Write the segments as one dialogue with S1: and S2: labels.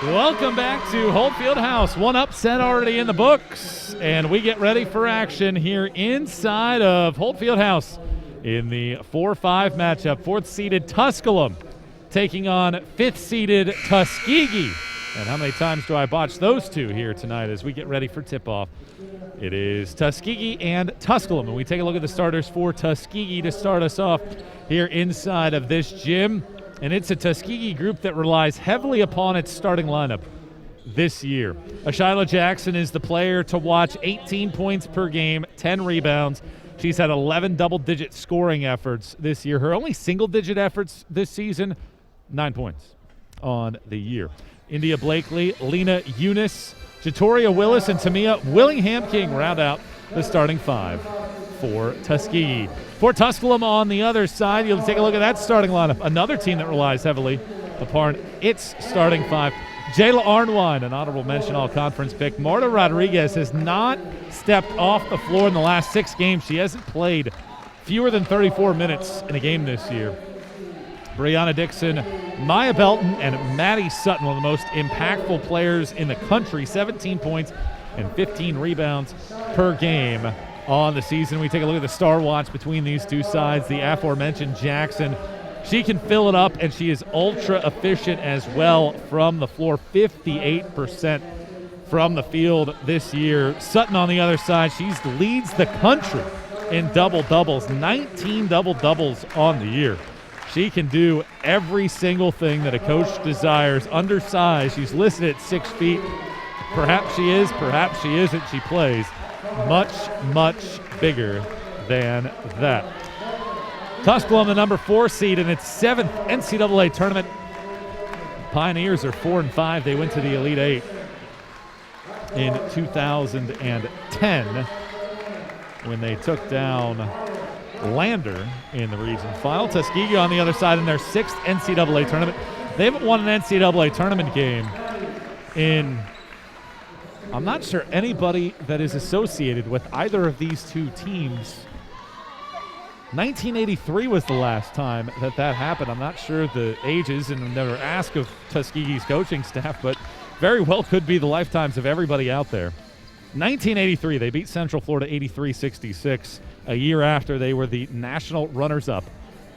S1: Welcome back to Holt Fieldhouse. One upset already in the books, and we get ready for action here inside of Holt Fieldhouse in the 4-5 matchup. 4th-seeded Tusculum taking on 5th-seeded Tuskegee. And how many times do I botch those two here tonight as we get ready for tip-off? It is Tuskegee and Tusculum, and we take a look at the starters for Tuskegee to start us off here inside of this gym. And it's a Tuskegee group that relies heavily upon its starting lineup this year. Ashyla Jackson is the player to watch, 18 points per game, 10 rebounds. She's had 11 double-digit scoring efforts this year. Her only single-digit efforts this season, 9 points on the year. India Blakely, Lena Eunice, Jatoria Willis, and Tamia Willingham-King round out the starting five for Tuskegee. For Tusculum on the other side, you'll take a look at that starting lineup. Another team that relies heavily upon its starting five. Jayla Arnwine, an honorable mention all-conference pick. Marta Rodriguez has not stepped off the floor in the last 6 games. She hasn't played fewer than 34 minutes in a game this year. Brianna Dixon, Maya Belton, and Maddie Sutton, one of the most impactful players in the country. 17 points and 15 rebounds per game on the season. We take a look at the star watch between these two sides. The aforementioned Jackson, she can fill it up, and she is ultra efficient as well from the floor. 58% from the field this year. Sutton on the other side, she leads the country in double-doubles, 19 double-doubles on the year. She can do every single thing that a coach desires. Undersized, she's listed at 6 feet. Perhaps she is, perhaps she isn't. She plays much, much bigger than that. Tusculum, the number 4 seed in its 7th NCAA tournament. Pioneers are 4-5. They went to the Elite 8 in 2010 when they took down Lander in the region final. Tuskegee on the other side in their 6th NCAA tournament. They haven't won an NCAA tournament game in, I'm not sure anybody that is associated with either of these two teams. 1983 was the last time that happened. I'm not sure the ages, and never ask of Tuskegee's coaching staff, but very well could be the lifetimes of everybody out there. 1983, they beat Central Florida 83-66. A year after they were the national runners-up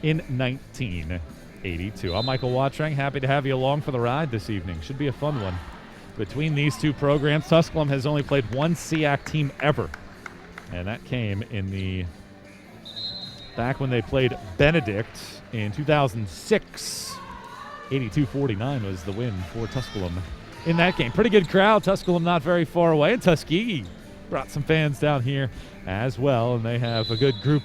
S1: in 1982. I'm Michael Wattrang, happy to have you along for the ride this evening. Should be a fun one. Between these two programs, Tusculum has only played one SEAC team ever, and that came in back when they played Benedict in 2006. 82-49 was the win for Tusculum in that game. Pretty good crowd. Tusculum not very far away, and Tuskegee brought some fans down here as well, and they have a good group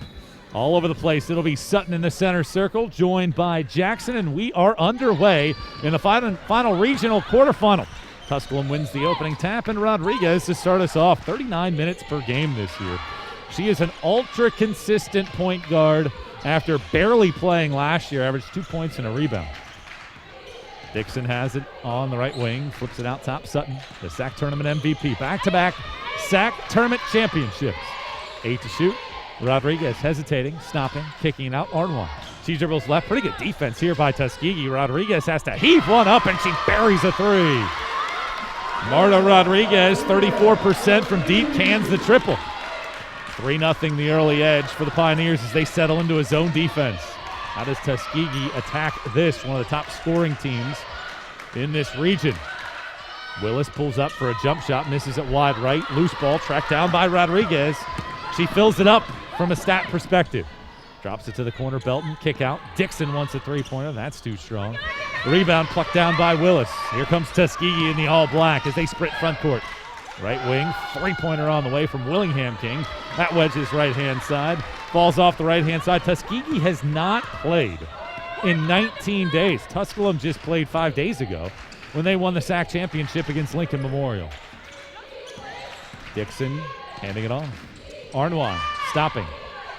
S1: all over the place. It'll be Sutton in the center circle, joined by Jackson, and we are underway in the final regional quarterfinal. Tusculum wins the opening tap, and Rodriguez to start us off. 39 minutes per game this year. She is an ultra-consistent point guard after barely playing last year, averaged 2 points and a rebound. Dixon has it on the right wing, flips it out top. Sutton, the SAC tournament MVP. Back-to-back SAC tournament championships. 8 to shoot. Rodriguez hesitating, stopping, kicking it out. Arnwine. She dribbles left. Pretty good defense here by Tuskegee. Rodriguez has to heave one up, and she buries a 3. Marta Rodriguez, 34% from deep, cans the triple. 3-0 the early edge for the Pioneers as they settle into a zone defense. How does Tuskegee attack this, one of the top scoring teams in this region? Willis pulls up for a jump shot, misses it wide right. Loose ball tracked down by Rodriguez. She fills it up from a stat perspective. Drops it to the corner, Belton, kick out. Dixon wants a 3-pointer, that's too strong. Rebound plucked down by Willis. Here comes Tuskegee in the all-black as they sprint front court. Right wing, 3-pointer on the way from Willingham-King. That wedge is right-hand side. Falls off the right-hand side. Tuskegee has not played in 19 days. Tusculum just played 5 days ago when they won the SAC championship against Lincoln Memorial. Dixon handing it on. Arnwine stopping.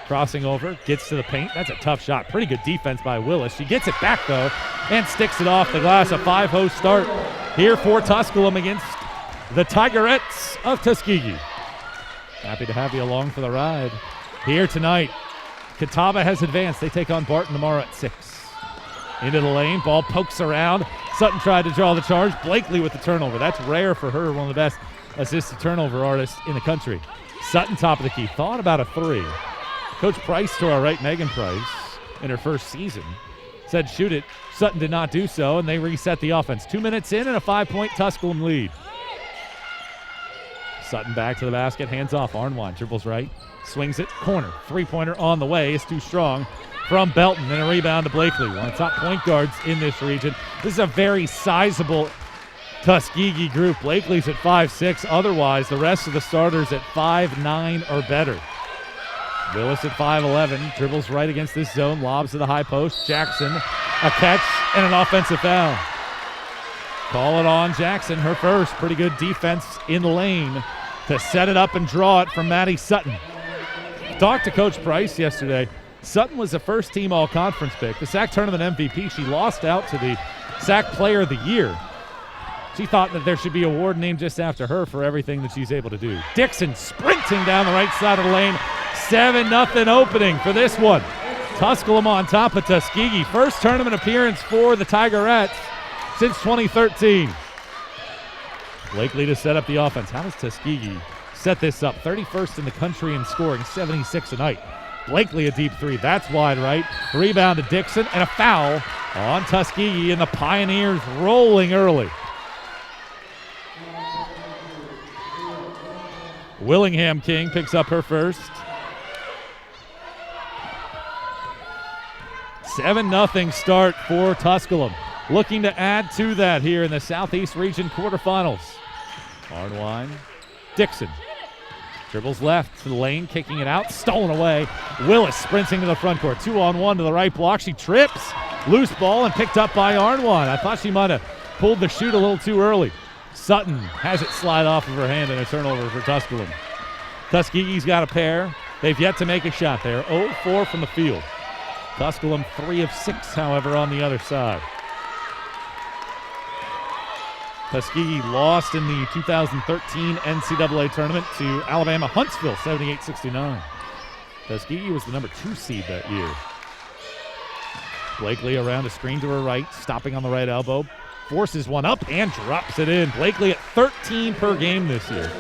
S1: Crossing over, gets to the paint. That's a tough shot. Pretty good defense by Willis. She gets it back, though, and sticks it off the glass. A 5-0 start here for Tusculum against the Tigerettes of Tuskegee. Happy to have you along for the ride here tonight. Catawba has advanced. They take on Barton tomorrow at 6. Into the lane, ball pokes around. Sutton tried to draw the charge. Blakely with the turnover. That's rare for her, one of the best assist turnover artists in the country. Sutton top of the key. Thought about a three. Coach Price to our right, Megan Price, in her first season, said shoot it. Sutton did not do so, and they reset the offense. 2 minutes in and a 5-point Tusculum lead. Sutton back to the basket, hands off. Arnwine dribbles right, swings it, corner. Three-pointer on the way, is too strong from Belton, and a rebound to Blakely. One of the top point guards in this region. This is a very sizable Tuskegee group. Blakely's at 5'6". Otherwise, the rest of the starters at 5'9" or better. Willis at 5'11", dribbles right against this zone, lobs to the high post. Jackson, a catch, and an offensive foul. Call it on Jackson, her first. Pretty good defense in the lane to set it up and draw it from Maddie Sutton. Talked to Coach Price yesterday. Sutton was a first-team all-conference pick, the SAC tournament MVP. She lost out to the SAC Player of the Year. She thought that there should be a award named just after her for everything that she's able to do. Dixon sprinting down the right side of the lane. 7-0 opening for this one. Tusculum on top of Tuskegee. First tournament appearance for the Tigerettes since 2013. Blakely to set up the offense. How does Tuskegee set this up? 31st in the country in scoring, 76 a night. Blakely a deep three. That's wide right. Rebound to Dixon, and a foul on Tuskegee, and the Pioneers rolling early. Willingham King picks up her first. 7-0 start for Tusculum. Looking to add to that here in the Southeast Region quarterfinals. Arnwine, Dixon. Dribbles left to the lane, kicking it out, stolen away. Willis sprinting to the front court. 2-on-1 to the right block. She trips. Loose ball and picked up by Arnwine. I thought she might have pulled the shoot a little too early. Sutton has it slide off of her hand, and a turnover for Tusculum. Tuskegee's got a pair. They've yet to make a shot there. 0-4 from the field. Tusculum 3 of 6, however, on the other side. Tuskegee lost in the 2013 NCAA tournament to Alabama Huntsville, 78-69. Tuskegee was the number 2 seed that year. Blakely around a screen to her right, stopping on the right elbow. Forces one up and drops it in. Blakely at 13 per game this year.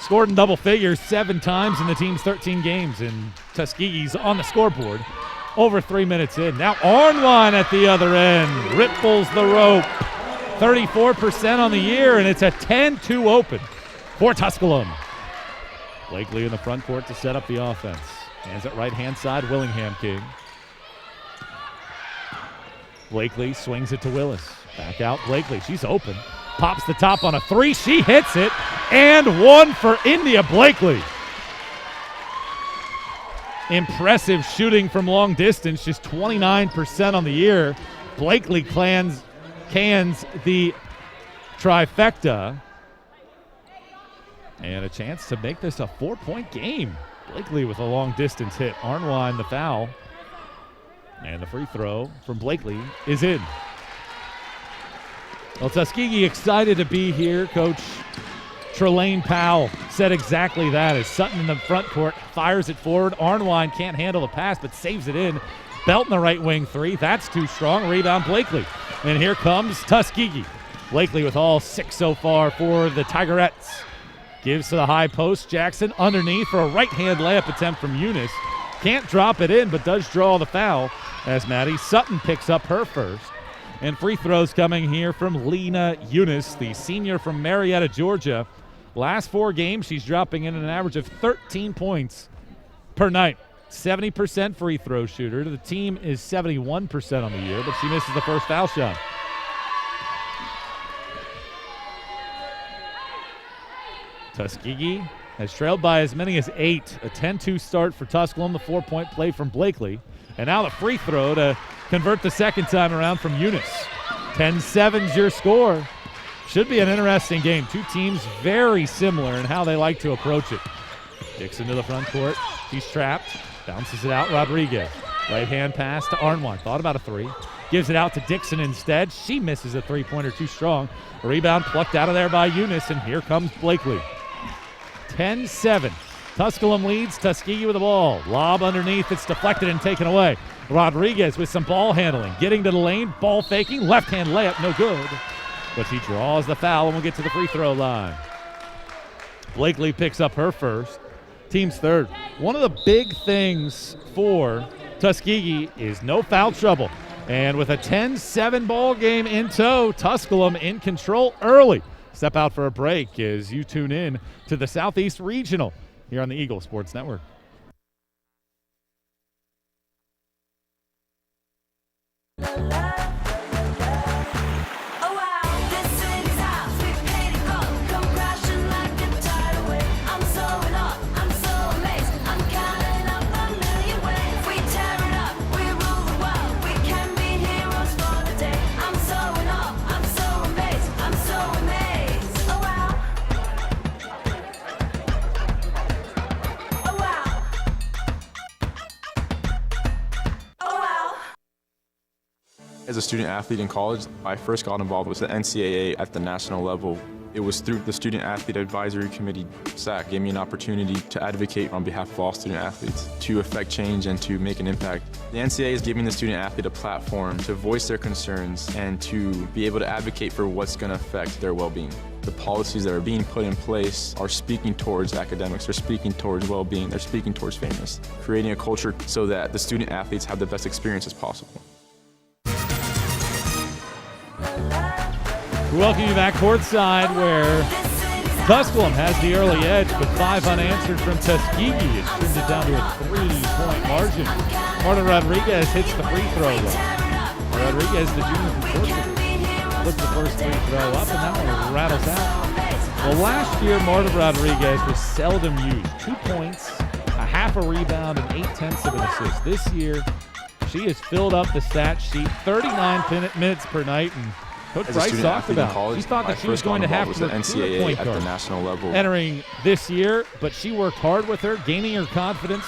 S1: Scored in double figures 7 times in the team's 13 games, and Tuskegee's on the scoreboard over 3 minutes in. Now Arnwine at the other end. Ripples the rope. 34% on the year, and it's a 10-2 open for Tusculum. Blakely in the front court to set up the offense. Hands it right-hand side, Willingham King. Blakely swings it to Willis. Back out Blakely. She's open. Pops the top on a three. She hits it. And one for India Blakely. Impressive shooting from long distance. Just 29% on the year. Blakely cans the trifecta. And a chance to make this a 4-point game. Blakely with a long distance hit. Arnwine the foul. And the free throw from Blakely is in. Well, Tuskegee excited to be here. Coach Trelane Powell said exactly that as Sutton in the front court fires it forward. Arnwine can't handle the pass but saves it in. Belton the right wing three. That's too strong. Rebound Blakely. And here comes Tuskegee. Blakely with all 6 so far for the Tigerettes. Gives to the high post. Jackson underneath for a right-hand layup attempt from Eunice. Can't drop it in, but does draw the foul as Maddie Sutton picks up her first. And free throws coming here from Lena Eunice, the senior from Marietta, Georgia. Last 4 games, she's dropping in an average of 13 points per night. 70% free throw shooter. The team is 71% on the year, but she misses the first foul shot. Tuskegee has trailed by as many as 8. A 10-2 start for Tusculum, the 4-point play from Blakely. And now the free throw to convert the second time around from Eunice. 10-7's your score. Should be an interesting game. 2 teams very similar in how they like to approach it. Dixon to the front court. She's trapped. Bounces it out, Rodriguez. Right-hand pass to Arnwine. Thought about a 3. Gives it out to Dixon instead. She misses a 3-pointer too strong. A rebound plucked out of there by Eunice, and here comes Blakely. 10-7. Tusculum leads. Tuskegee with the ball. Lob underneath. It's deflected and taken away. Rodriguez with some ball handling, getting to the lane, ball faking, left-hand layup, no good. But she draws the foul and will get to the free throw line. Blakely picks up her first, team's third. One of the big things for Tuskegee is no foul trouble. And with a 10-7 ball game in tow, Tusculum in control early. Step out for a break as you tune in to the Southeast Regional here on the Eagle Sports Network.
S2: As a student athlete in college, I first got involved with the NCAA at the national level. It was through the Student Athlete Advisory Committee, SAC, gave me an opportunity to advocate on behalf of all student athletes, to affect change and to make an impact. The NCAA is giving the student athlete a platform to voice their concerns and to be able to advocate for what's going to affect their well-being. The policies that are being put in place are speaking towards academics, they're speaking towards well-being, they're speaking towards fairness, creating a culture so that the student athletes have the best experiences possible.
S1: We welcome you back courtside where Tusculum has the early edge, but 5 unanswered from Tuskegee. It trimmed it down to a 3-point margin. Marta Rodriguez hits the free throw line. Rodriguez, the junior from Portugal, puts the first free throw up, and that one rattles out. Well, last year, Marta Rodriguez was seldom used. 2 points, a half a rebound, and 0.8 of an assist. This year, she has filled up the stat sheet, 39 minutes per night, and Coach Bryce talked about it. She thought that she was going to have to recruit a point guard
S2: at the national level
S1: entering this year, but she worked hard with her, gaining her confidence,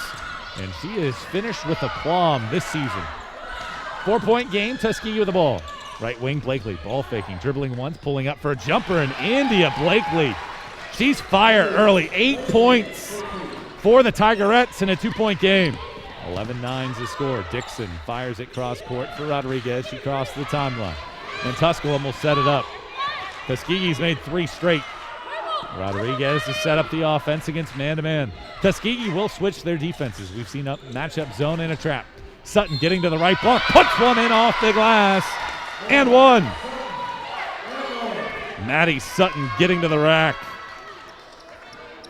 S1: and she is finished with aplomb this season. 4-point game, Tuskegee with the ball. Right wing, Blakely, ball faking, dribbling once, pulling up for a jumper, and India Blakely. She's fire early, 8 points for the Tigerettes in a 2-point game. 11-9's the score. Dixon fires it cross court for Rodriguez. She crossed the timeline. And Tusculum will set it up. Tuskegee's made 3 straight. Rodriguez to set up the offense against man-to-man. Tuskegee will switch their defenses. We've seen up matchup zone and a trap. Sutton getting to the right block, puts one in off the glass, and one. Maddie Sutton getting to the rack.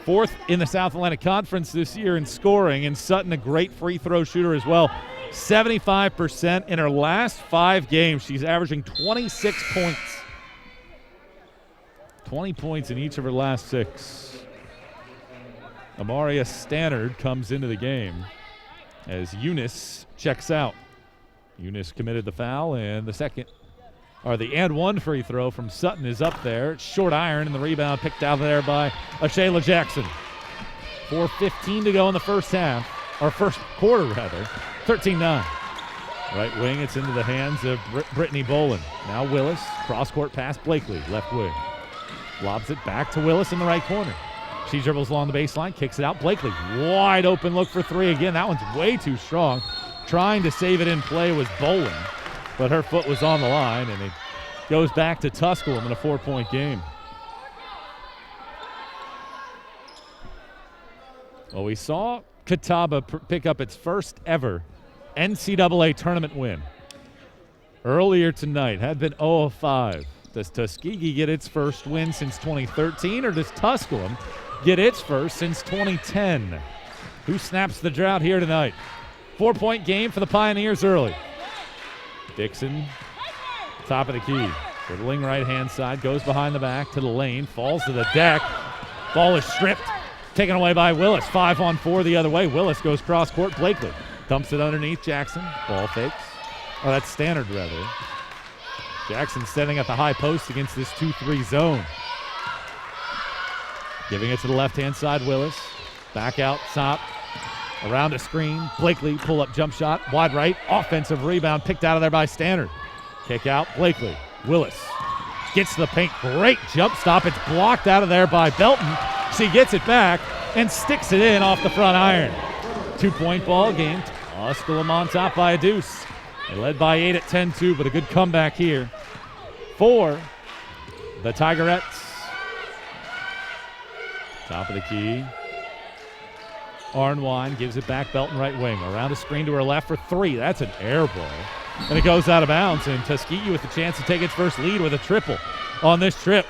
S1: 4th in the South Atlantic Conference this year in scoring, and Sutton a great free throw shooter as well. 75% in her last 5 games. She's averaging 26 points. 20 points in each of her last 6. Amaria Stannard comes into the game as Eunice checks out. Eunice committed the foul, and the and one free throw from Sutton is up there. Short iron, and the rebound picked out there by Ashayla Jackson. 4:15 to go in the first half, or first quarter rather. 13-9. Right wing, it's into the hands of Brittany Bolin. Now Willis, cross-court pass, Blakely, left wing. Lobs it back to Willis in the right corner. She dribbles along the baseline, kicks it out. Blakely, wide open look for 3 again. That one's way too strong. Trying to save it in play was Bolin, but her foot was on the line, and it goes back to Tusculum in a 4-point game. Well, we saw Catawba pick up its first ever NCAA tournament win earlier tonight. Had been 0-5. Does Tuskegee get its first win since 2013, or does Tusculum get its first since 2010? Who snaps the drought here tonight? 4-point game for the Pioneers early. Dixon, top of the key. Dribbling right-hand side, goes behind the back to the lane, falls to the deck. Ball is stripped, taken away by Willis. 5-on-4 the other way. Willis goes cross-court. Blakely dumps it underneath Jackson. Ball fakes. Oh, that's Stannard, rather. Jackson standing at the high post against this 2-3 zone. Giving it to the left-hand side, Willis. Back out top. Around a screen. Blakely, pull-up jump shot. Wide right. Offensive rebound picked out of there by Stannard. Kick out. Blakely. Willis gets to the paint. Great jump stop. It's blocked out of there by Belton. She gets it back and sticks it in off the front iron. 2-point ball game. Tusculum on top by a deuce. They led by 8 at 10-2, but a good comeback here for the Tigerettes. Top of the key. Arnwine gives it back, Belton right wing. Around a screen to her left for 3. That's an air ball. And it goes out of bounds, and Tuskegee with the chance to take its first lead with a triple on this trip.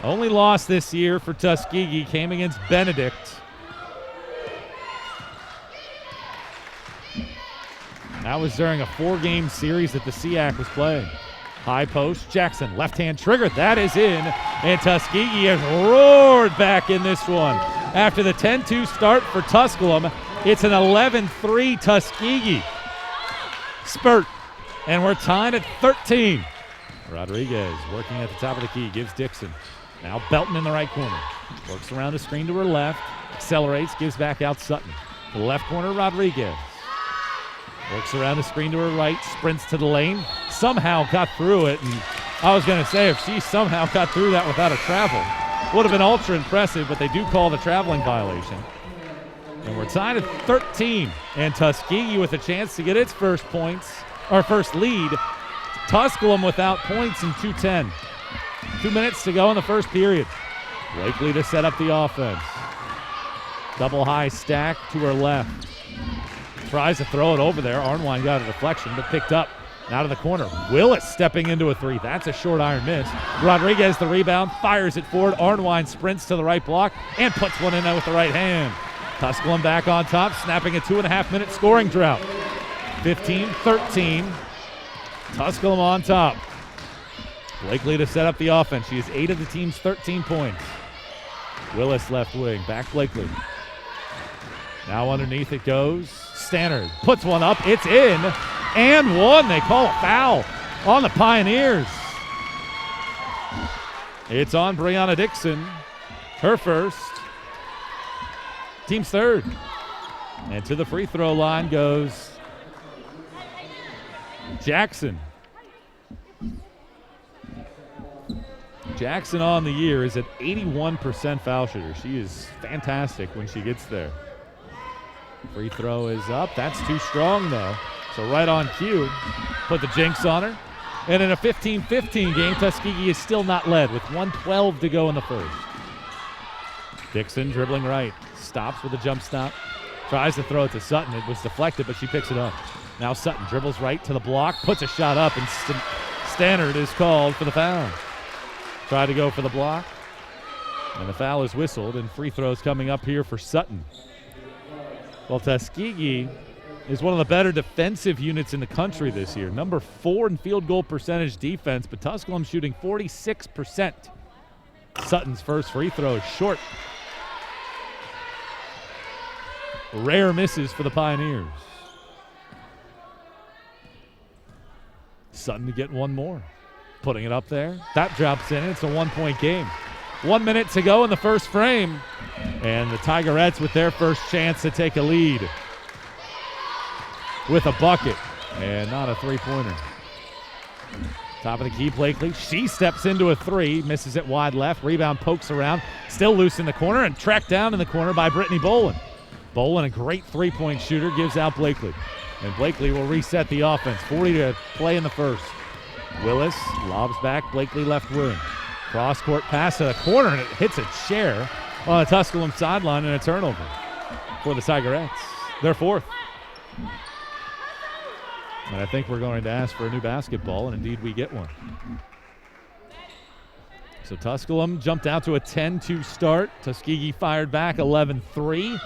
S1: Only loss this year for Tuskegee came against Benedict. That was during a 4-game series that the SEAC was playing. High post, Jackson, left-hand trigger, that is in, and Tuskegee has roared back in this one. After the 10-2 start for Tusculum, it's an 11-3 Tuskegee spurt, and we're tied at 13. Rodriguez working at the top of the key, gives Dixon. Now Belton in the right corner. Works around the screen to her left, accelerates, gives back out Sutton. To the left corner, Rodriguez. Works around the screen to her right, sprints to the lane, somehow got through it. And I was going to say, if she somehow got through that without a travel, would have been ultra impressive, but they do call the traveling violation. And we're tied at 13, and Tuskegee with a chance to get its first lead. Tusculum without points in 2:10. 2 minutes to go in the first period. Blakely to set up the offense. Double high stack to her left. Tries to throw it over there. Arnwine got a deflection, but picked up. Out of the corner. Willis stepping into a 3. That's a short iron miss. Rodriguez the rebound, fires it forward. Arnwine sprints to the right block and puts one in there with the right hand. Tusculum back on top, snapping a 2.5-minute scoring drought. 15-13. Tusculum on top. Blakely to set up the offense. She has 8 of the team's 13 points. Willis left wing. Back Blakely. Now underneath it goes. Stannard puts one up. It's in. And one. They call a foul on the Pioneers. It's on Brianna Dixon. Her first. Team's third. And to the free throw line goes Jackson. Jackson on the year is at 81% foul shooter. She is fantastic when she gets there. Free throw is up. That's too strong, though. So right on cue, put the jinx on her. And in a 15-15 game, Tuskegee is still not led with 1:12 to go in the first. Dixon dribbling right. Stops with a jump stop. Tries to throw it to Sutton. It was deflected, but she picks it up. Now Sutton dribbles right to the block, puts a shot up, and Stannard is called for the foul. Try to go for the block. And the foul is whistled, and free throws coming up here for Sutton. Well, Tuskegee is one of the better defensive units in the country this year. Number 4 in field goal percentage defense, but Tusculum shooting 46%. Sutton's first free throw is short. Rare misses for the Pioneers. Sutton to get one more. Putting it up there. That drops in. It's a 1-point game. 1 minute to go in the first frame. And the Tigerettes with their first chance to take a lead. With a bucket. And not a three-pointer. Top of the key, Blakely. She steps into a 3. Misses it wide left. Rebound pokes around. Still loose in the corner and tracked down in the corner by Brittany Bolin. Bolin, a great three-point shooter, gives out Blakely. And Blakely will reset the offense. 40 to play in the first. Willis lobs back, Blakely left wing. Cross-court pass to the corner, and it hits a chair on the Tusculum sideline, and a turnover for the Tigerettes. Their fourth. And I think we're going to ask for a new basketball, and indeed we get one. So Tusculum jumped out to a 10-2 start. Tuskegee fired back 11-3.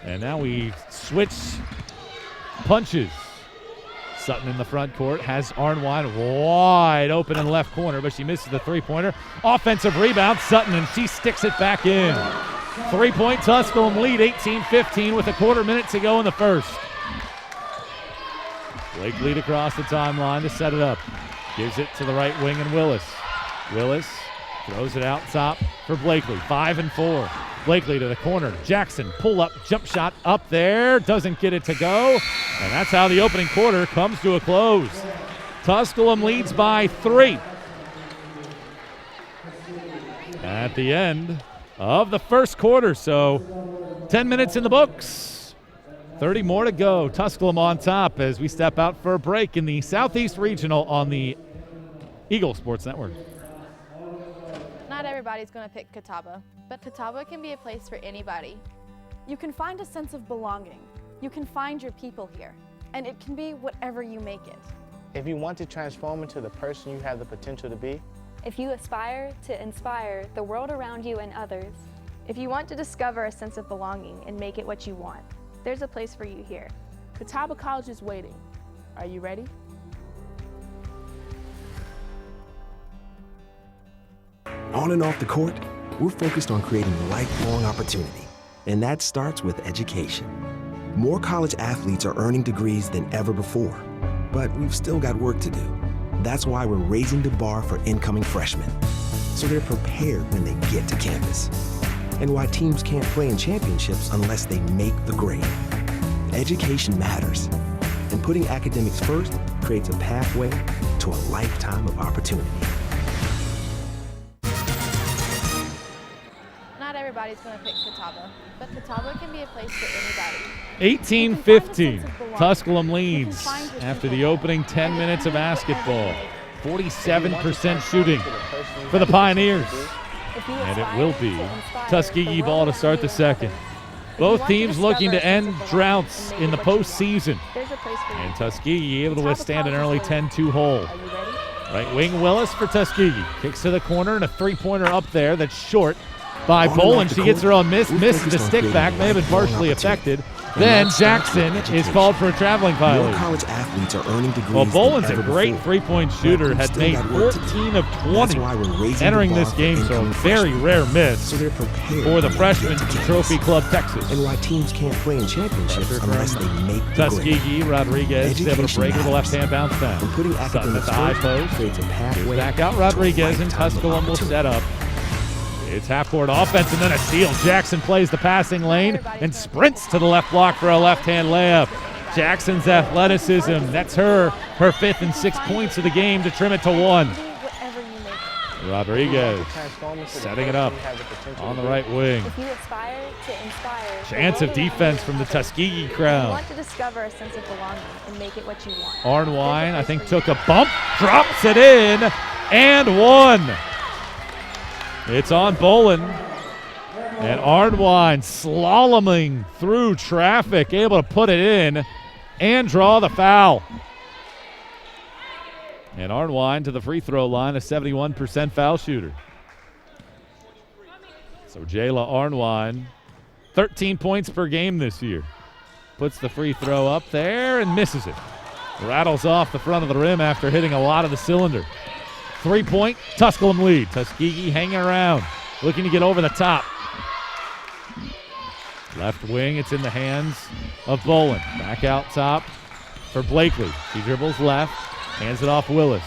S1: And now we switch punches. Sutton in the front court has Arnwine wide open in the left corner, but she misses the three-pointer. Offensive rebound, Sutton, and she sticks it back in. 3-point Tusculum lead, 18-15 with a quarter minute to go in the first. Blake lead across the timeline to set it up. Gives it to the right wing and Willis. Willis throws it out top for Blakely. 5 and 4. Blakely to the corner. Jackson, pull up, jump shot up there. Doesn't get it to go. And that's how the opening quarter comes to a close. Tusculum leads by 3. At the end of the first quarter. So 10 minutes in the books. 30 more to go. Tusculum on top as we step out for a break in the Southeast Regional on the Eagle Sports Network.
S3: Not everybody's going to pick Catawba, but Catawba can be a place for anybody.
S4: You can find a sense of belonging. You can find your people here, and it can be whatever you make it.
S5: If you want to transform into the person you have the potential to be,
S6: if you aspire to inspire the world around you and others,
S3: if you want to discover a sense of belonging and make it what you want, there's a place for you here.
S7: Catawba College is waiting. Are you ready?
S8: On and off the court, we're focused on creating lifelong opportunity, and that starts with education. More college athletes are earning degrees than ever before, but we've still got work to do. That's why we're raising the bar for incoming freshmen, so they're prepared when they get to campus. And why teams can't play in championships unless they make the grade. Education matters, and putting academics first creates a pathway to a lifetime of opportunity.
S3: Not everybody's going to pick Catawba, but Catawba can be a place for anybody.
S1: 18-15, Tusculum leads after the opening 10 minutes of basketball. 47% shooting for the Pioneers. And it will be Tuskegee ball to start the second. Both teams looking to end droughts in the postseason. And Tuskegee able to withstand an early 10-2 hole. Right wing Willis for Tuskegee. Kicks to the corner and a three-pointer up there that's short by Boland. She gets her own miss, misses the stick back, may have been partially affected. Then Jackson is called for a traveling violation.
S8: College athletes are earning degrees.
S1: Well, Boland's a great three-point shooter, had made 14 of 20 entering this game, so a very rare miss for the freshman Trophy Club Texas.
S8: And why teams can't play in championships unless they make the
S1: Tuskegee, Rodriguez is able to break with a left-hand bounce down. Sutton at the high post. Back out Rodriguez, and Tusculum will set up. It's half-court offense and then a steal. Jackson plays the passing lane and sprints to the left block for a left-hand layup. Jackson's athleticism, that's her fifth and 6 points of the game to trim it to 1. Rodriguez setting it up on the right wing.
S6: if you aspire to inspire
S1: Chance of defense from the Tuskegee
S3: You
S1: crowd.
S3: want to discover a sense of belonging and make it what you want.
S1: Arnwine, I think, took a bump, drops it in, and one. It's on Boland. And Arnwine slaloming through traffic, able to put it in and draw the foul. And Arnwine to the free throw line, a 71% foul shooter. So Jayla Arnwine, 13 points per game this year. Puts the free throw up there and misses it. Rattles off the front of the rim after hitting a lot of the cylinder. 3-point, Tusculum lead. Tuskegee hanging around, looking to get over the top. Left wing, it's in the hands of Boland. Back out top for Blakely. She dribbles left, hands it off Willis.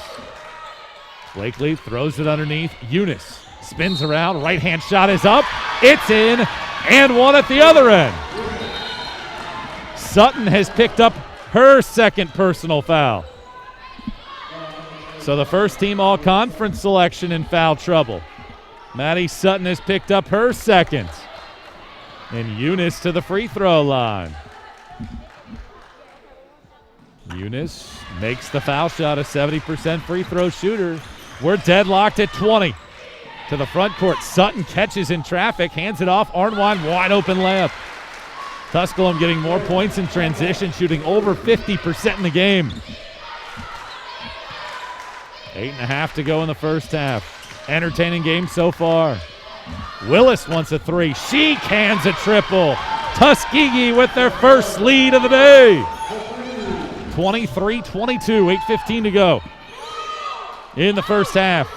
S1: Blakely throws it underneath. Eunice spins around, right-hand shot is up. It's in, and one at the other end. Sutton has picked up her second personal foul. So the first team all-conference selection in foul trouble. Maddie Sutton has picked up her second. And Eunice to the free throw line. Eunice makes the foul shot, a 70% free throw shooter. We're deadlocked at 20. To the front court, Sutton catches in traffic, hands it off. Arnwine, wide open layup. Tusculum getting more points in transition, shooting over 50% in the game. 8.5 to go in the first half. Entertaining game so far. Willis wants a three. She cans a triple. Tuskegee with their first lead of the day. 23-22, 8:15 to go in the first half.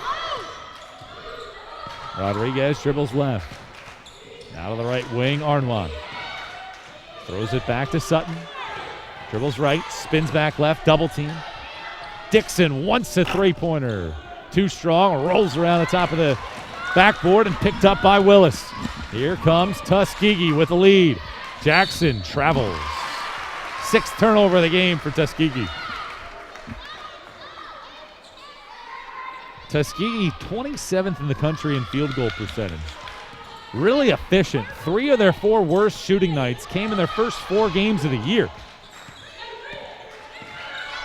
S1: Rodriguez dribbles left. Out of the right wing, Arnwine. Throws it back to Sutton. Dribbles right, spins back left, double team. Dixon wants a three-pointer. Too strong, rolls around the top of the backboard and picked up by Willis. Here comes Tuskegee with the lead. Jackson travels. Sixth turnover of the game for Tuskegee. Tuskegee 27th in the country in field goal percentage. really efficient. 3 of their 4 worst shooting nights came in their first 4 games of the year.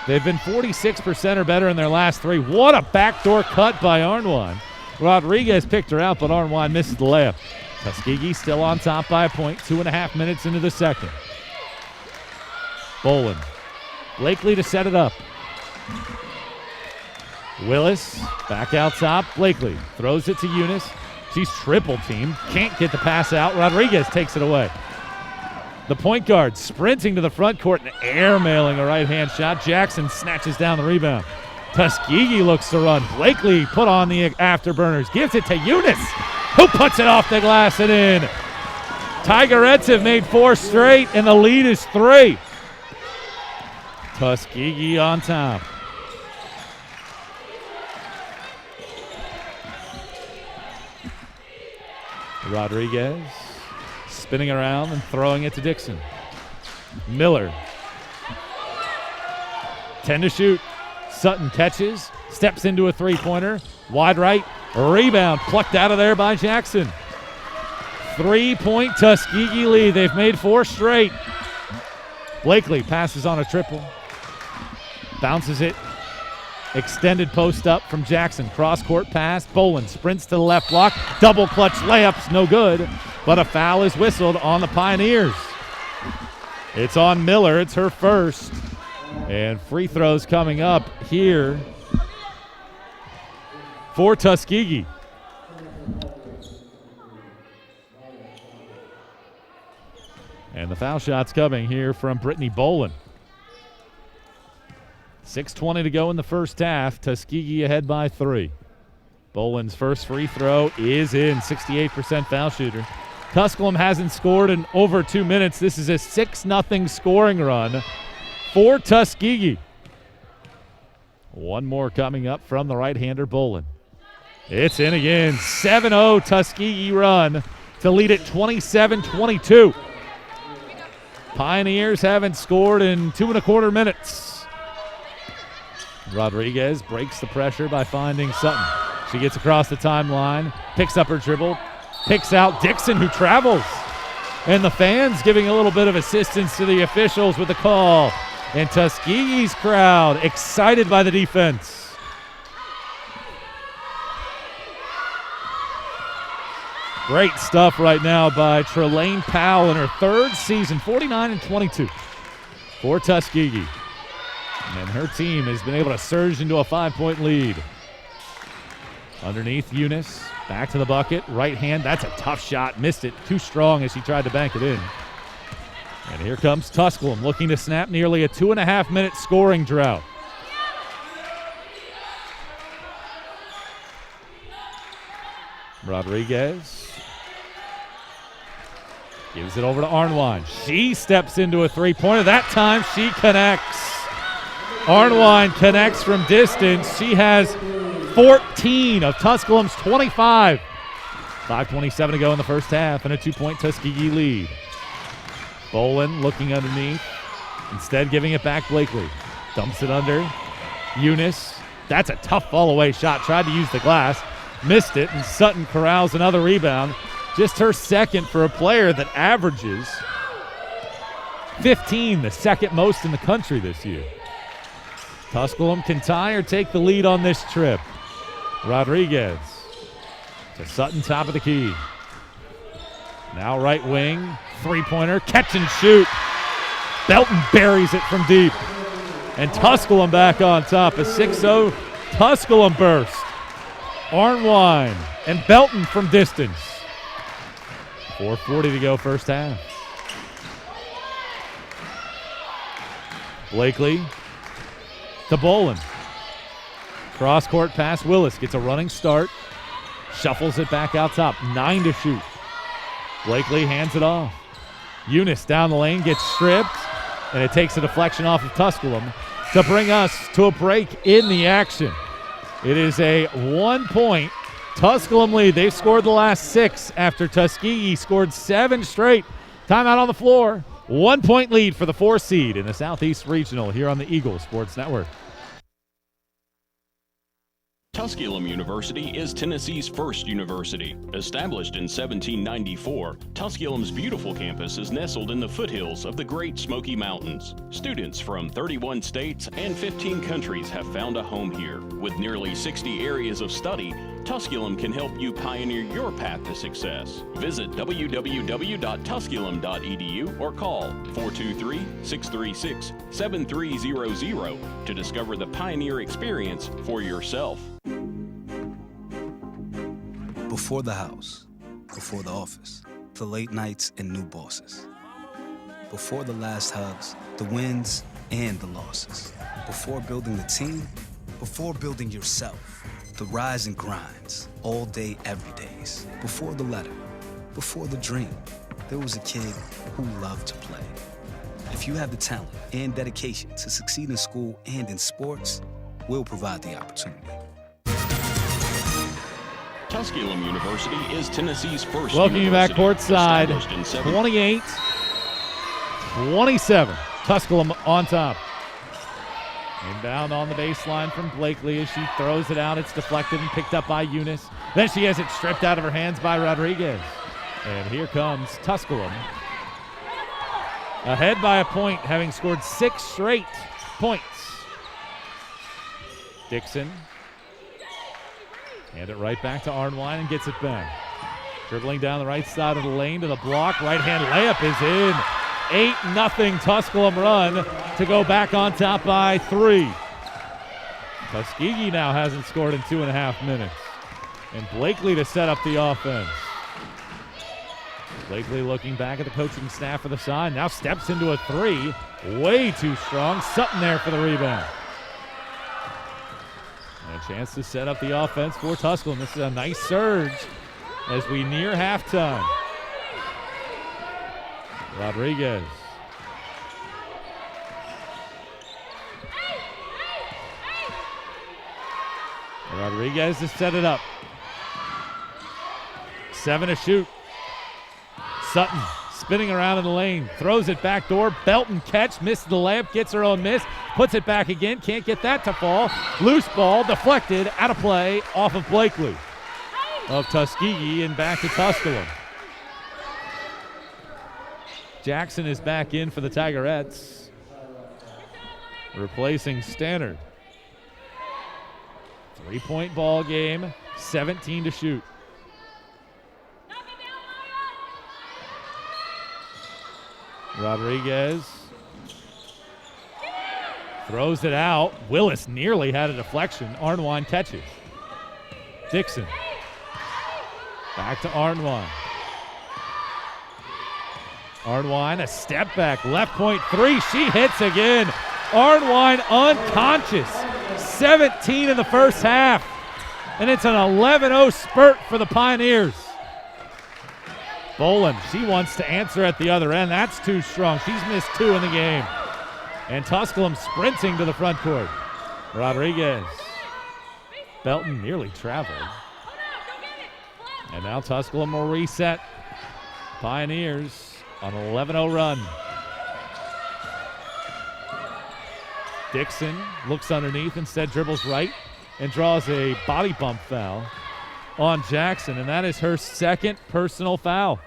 S1: They've been 46% or better in their last 3. What a backdoor cut by Arnwine. Rodriguez picked her out, but Arnwine misses the layup. Tuskegee still on top by a point, 2.5 minutes into the second. Bolin. Blakely to set it up. Willis back out top. Blakely throws it to Eunice. She's triple teamed. Can't get the pass out. Rodriguez takes it away. The point guard sprinting to the front court and airmailing a right-hand shot. Jackson snatches down the rebound. Tuskegee looks to run. Blakely put on the afterburners. Gives it to Eunice, who puts it off the glass and in. Tigerettes have made 4 straight, and the lead is 3. Tuskegee on top. Rodriguez spinning around and throwing it to Dixon. Miller. 10 to shoot. Sutton catches, steps into a three-pointer. Wide right, rebound plucked out of there by Jackson. 3-point Tuskegee lead. They've made 4 straight. Blakely passes on a triple. Bounces it. Extended post up from Jackson. Cross-court pass. Bolin sprints to the left block. Double clutch layups, no good. But a foul is whistled on the Pioneers. It's on Miller. It's her first. And free throws coming up here for Tuskegee. And the foul shot's coming here from Brittany Bolin. 6:20 to go in the first half. Tuskegee ahead by 3. Bolin's first free throw is in. 68% foul shooter. Tusculum hasn't scored in over 2 minutes. This is a 6-0 scoring run for Tuskegee. One more coming up from the right-hander, Bolin. It's in again. 7-0 Tuskegee run to lead it 27-22. Pioneers haven't scored in 2.25 minutes. Rodriguez breaks the pressure by finding Sutton. She gets across the timeline, picks up her dribble, picks out Dixon, who travels. And the fans giving a little bit of assistance to the officials with the call. And Tuskegee's crowd excited by the defense. Great stuff right now by Trelane Powell in her 3rd season, 49-22 for Tuskegee. And her team has been able to surge into a 5-point lead. Underneath Eunice, back to the bucket, right hand. That's a tough shot, missed it, too strong as she tried to bank it in. And here comes Tusculum looking to snap nearly a 2.5-minute scoring drought. Rodriguez gives it over to Arnwine. She steps into a three-pointer. That time she connects. Arnwine connects from distance. She has 14 of Tusculum's 25. 5:27 to go in the first half and a 2-point Tuskegee lead. Bolin looking underneath, instead giving it back Blakely. Dumps it under. Eunice, that's a tough fall-away shot. Tried to use the glass, missed it, and Sutton corrals another rebound. Just her second for a player that averages 15, the second most in the country this year. Tusculum can tie or take the lead on this trip. Rodriguez to Sutton, top of the key. Now right wing, three-pointer, catch and shoot. Belton buries it from deep. And Tusculum back on top, a 6-0 Tusculum burst. Arnwine and Belton from distance. 4:40 to go first half. Blakely to Bolin. Cross-court pass, Willis gets a running start. Shuffles it back out top, 9 to shoot. Blakely hands it off. Eunice down the lane, gets stripped, and it takes a deflection off of Tusculum to bring us to a break in the action. It is a 1-point Tusculum lead. They've scored the last 6 after Tuskegee scored 7 straight. Timeout on the floor. 1-point lead for the 4 seed in the Southeast Regional here on the Eagle Sports Network.
S9: Tusculum University is Tennessee's first university. Established in 1794, Tusculum's beautiful campus is nestled in the foothills of the Great Smoky Mountains. Students from 31 states and 15 countries have found a home here. With nearly 60 areas of study, Tusculum can help you pioneer your path to success. Visit www.tusculum.edu or call 423-636-7300 to discover the pioneer experience for yourself.
S10: Before the house, before the office, the late nights and new bosses. Before the last hugs, the wins and the losses. Before building the team, before building yourself. The rise and grinds, all day, every days. Before the letter, before the dream, there was a kid who loved to play. If you have the talent and dedication to succeed in school and in sports, we'll provide the opportunity.
S9: Tusculum University is Tennessee's first
S1: Welcome you back courtside. 28-27. Tusculum on top. Inbound on the baseline from Blakely as she throws it out. It's deflected and picked up by Eunice. Then she has it stripped out of her hands by Rodriguez. And here comes Tusculum. Ahead by a point, having scored 6 straight points. Dixon. Hand it right back to Arnwine and gets it back. Dribbling down the right side of the lane to the block. Right-hand layup is in. 8-0 Tusculum run to go back on top by 3. Tuskegee now hasn't scored in 2.5 minutes. And Blakely to set up the offense. Blakely looking back at the coaching staff for the side. Now steps into a 3. Way too strong. Sutton there for the rebound. And a chance to set up the offense for Tusculum. This is a nice surge as we near halftime. Rodriguez. Rodriguez to set it up. 7 to shoot. Sutton spinning around in the lane. Throws it back door. Belton catch. Missed the layup. Gets her own miss. Puts it back again. Can't get that to fall. Loose ball. Deflected. Out of play. Off of Blakely of Tuskegee and back to Tusculum. Jackson is back in for the Tigerettes, replacing Stannard. 3-point ball game, 17 to shoot. Rodriguez throws it out. Willis nearly had a deflection. Arnwine catches. Dixon. Back to Arnwine. Arnwine, a step back, left point 3. She hits again. Arnwine unconscious. 17 in the first half. And it's an 11-0 spurt for the Pioneers. Boland, she wants to answer at the other end. That's too strong. She's missed 2 in the game. And Tusculum sprinting to the front court. Rodriguez. Belton nearly traveled. And now Tusculum will reset. Pioneers on an 11-0 run. Dixon looks underneath, instead dribbles right and draws a body bump foul on Jackson, and that is her second personal foul.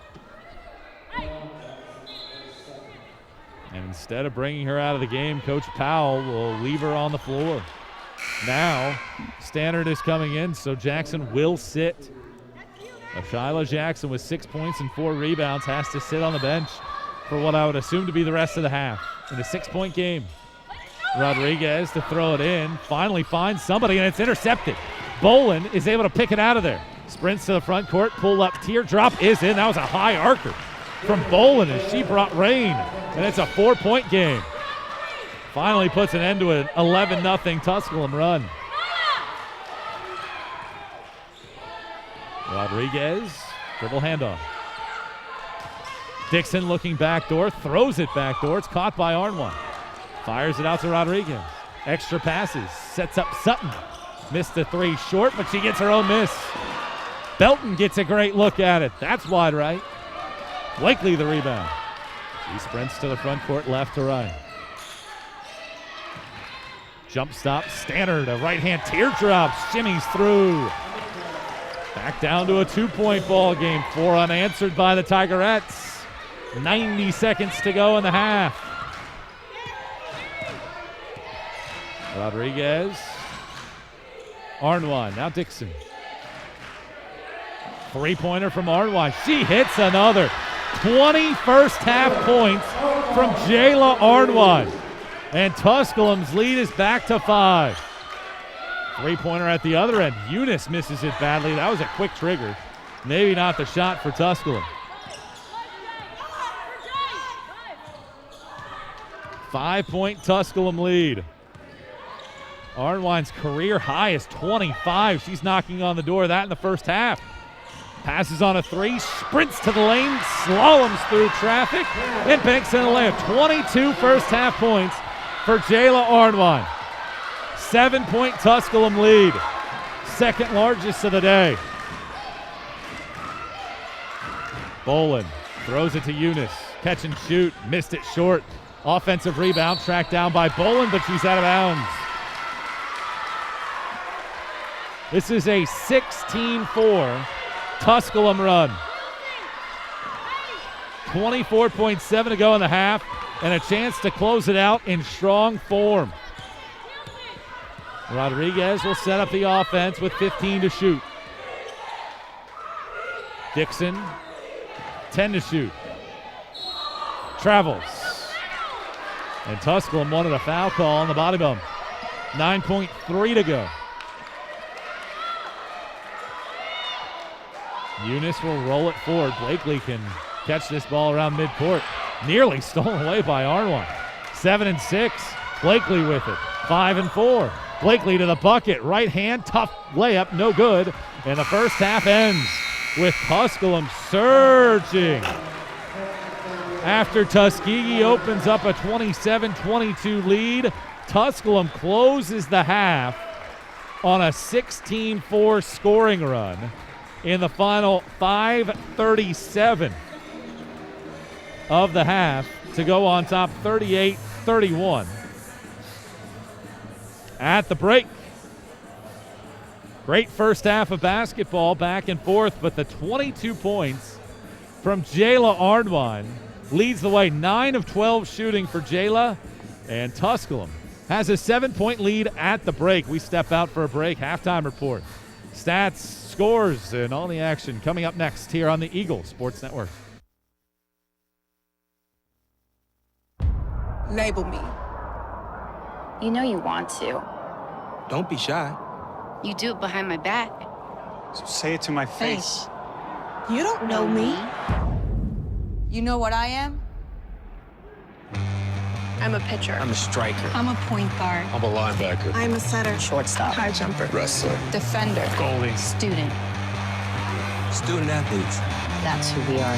S1: And instead of bringing her out of the game, Coach Powell will leave her on the floor. Now, Stannard is coming in, so Jackson will sit. Shyla Jackson with 6 points and 4 rebounds has to sit on the bench for what I would assume to be the rest of the half in a 6-point game. Rodriguez to throw it in, finally finds somebody, and it's intercepted. Boland is able to pick it out of there. Sprints to the front court, pull up, teardrop is in. That was a high arcer from Boland as she brought rain, and it's a 4-point game. Finally puts an end to an 11-0 Tusculum run. Rodriguez, dribble handoff. Dixon looking backdoor, throws it backdoor. It's caught by Arnwine. Fires it out to Rodriguez. Extra passes, sets up Sutton. Missed the 3 short, but she gets her own miss. Belton gets a great look at it. That's wide right. Blakely the rebound. She sprints to the front court, left to right. Jump stop, Stannard, a right-hand teardrop, shimmies through. Back down to a 2-point ball game. 4 unanswered by the Tigerettes. 90 seconds to go in the half. Rodriguez. Arnwine, now Dixon. 3-pointer from Arnwine. She hits another. 20 first half points from Jayla Arnwine. And Tusculum's lead is back to 5. 3-pointer at the other end. Eunice misses it badly. That was a quick trigger. Maybe not the shot for Tusculum. 5-point Tusculum lead. Arnwine's career high is 25. She's knocking on the door of that in the first half. Passes on a 3, sprints to the lane, slaloms through traffic, and banks in the layup. 22 first half points for Jayla Arnwine. 7-point Tusculum lead. Second largest of the day. Bolin throws it to Eunice. Catch and shoot, missed it short. Offensive rebound tracked down by Bolin, but she's out of bounds. This is a 16-4 Tusculum run. 24.7 to go in the half, and a chance to close it out in strong form. Rodriguez will set up the offense with 15 to shoot. Dixon, 10 to shoot. Travels. And Tusculum wanted a foul call on the body bump. 9.3 to go. Eunice will roll it forward. Blakely can catch this ball around midcourt. Nearly stolen away by Arnwine. 7 and 6. Blakely with it. 5 and 4. Blakely to the bucket. Right hand, tough layup, no good. And the first half ends with Tusculum surging. After Tuskegee opens up a 27-22 lead, Tusculum closes the half on a 16-4 scoring run in the final 5:37 of the half to go on top 38-31. At the break, great first half of basketball, back and forth, but the 22 points from Jayla Arnwine leads the way. 9 of 12 shooting for Jayla, and Tusculum has a 7-point lead at the break. We step out for a break. Halftime report. Stats, scores, and all the action coming up next here on the Eagle Sports Network.
S11: Label me.
S12: You know you want to.
S11: Don't be shy.
S12: You do it behind my back.
S11: So say it to my face.
S13: You don't know me.
S14: You know what I am?
S13: I'm a pitcher.
S11: I'm a striker.
S14: I'm a point guard.
S11: I'm a linebacker.
S13: I'm a setter.
S12: Shortstop.
S13: High jumper.
S11: Wrestler.
S14: Defender.
S11: Goalie.
S12: Student.
S11: Student athletes.
S12: That's who we are.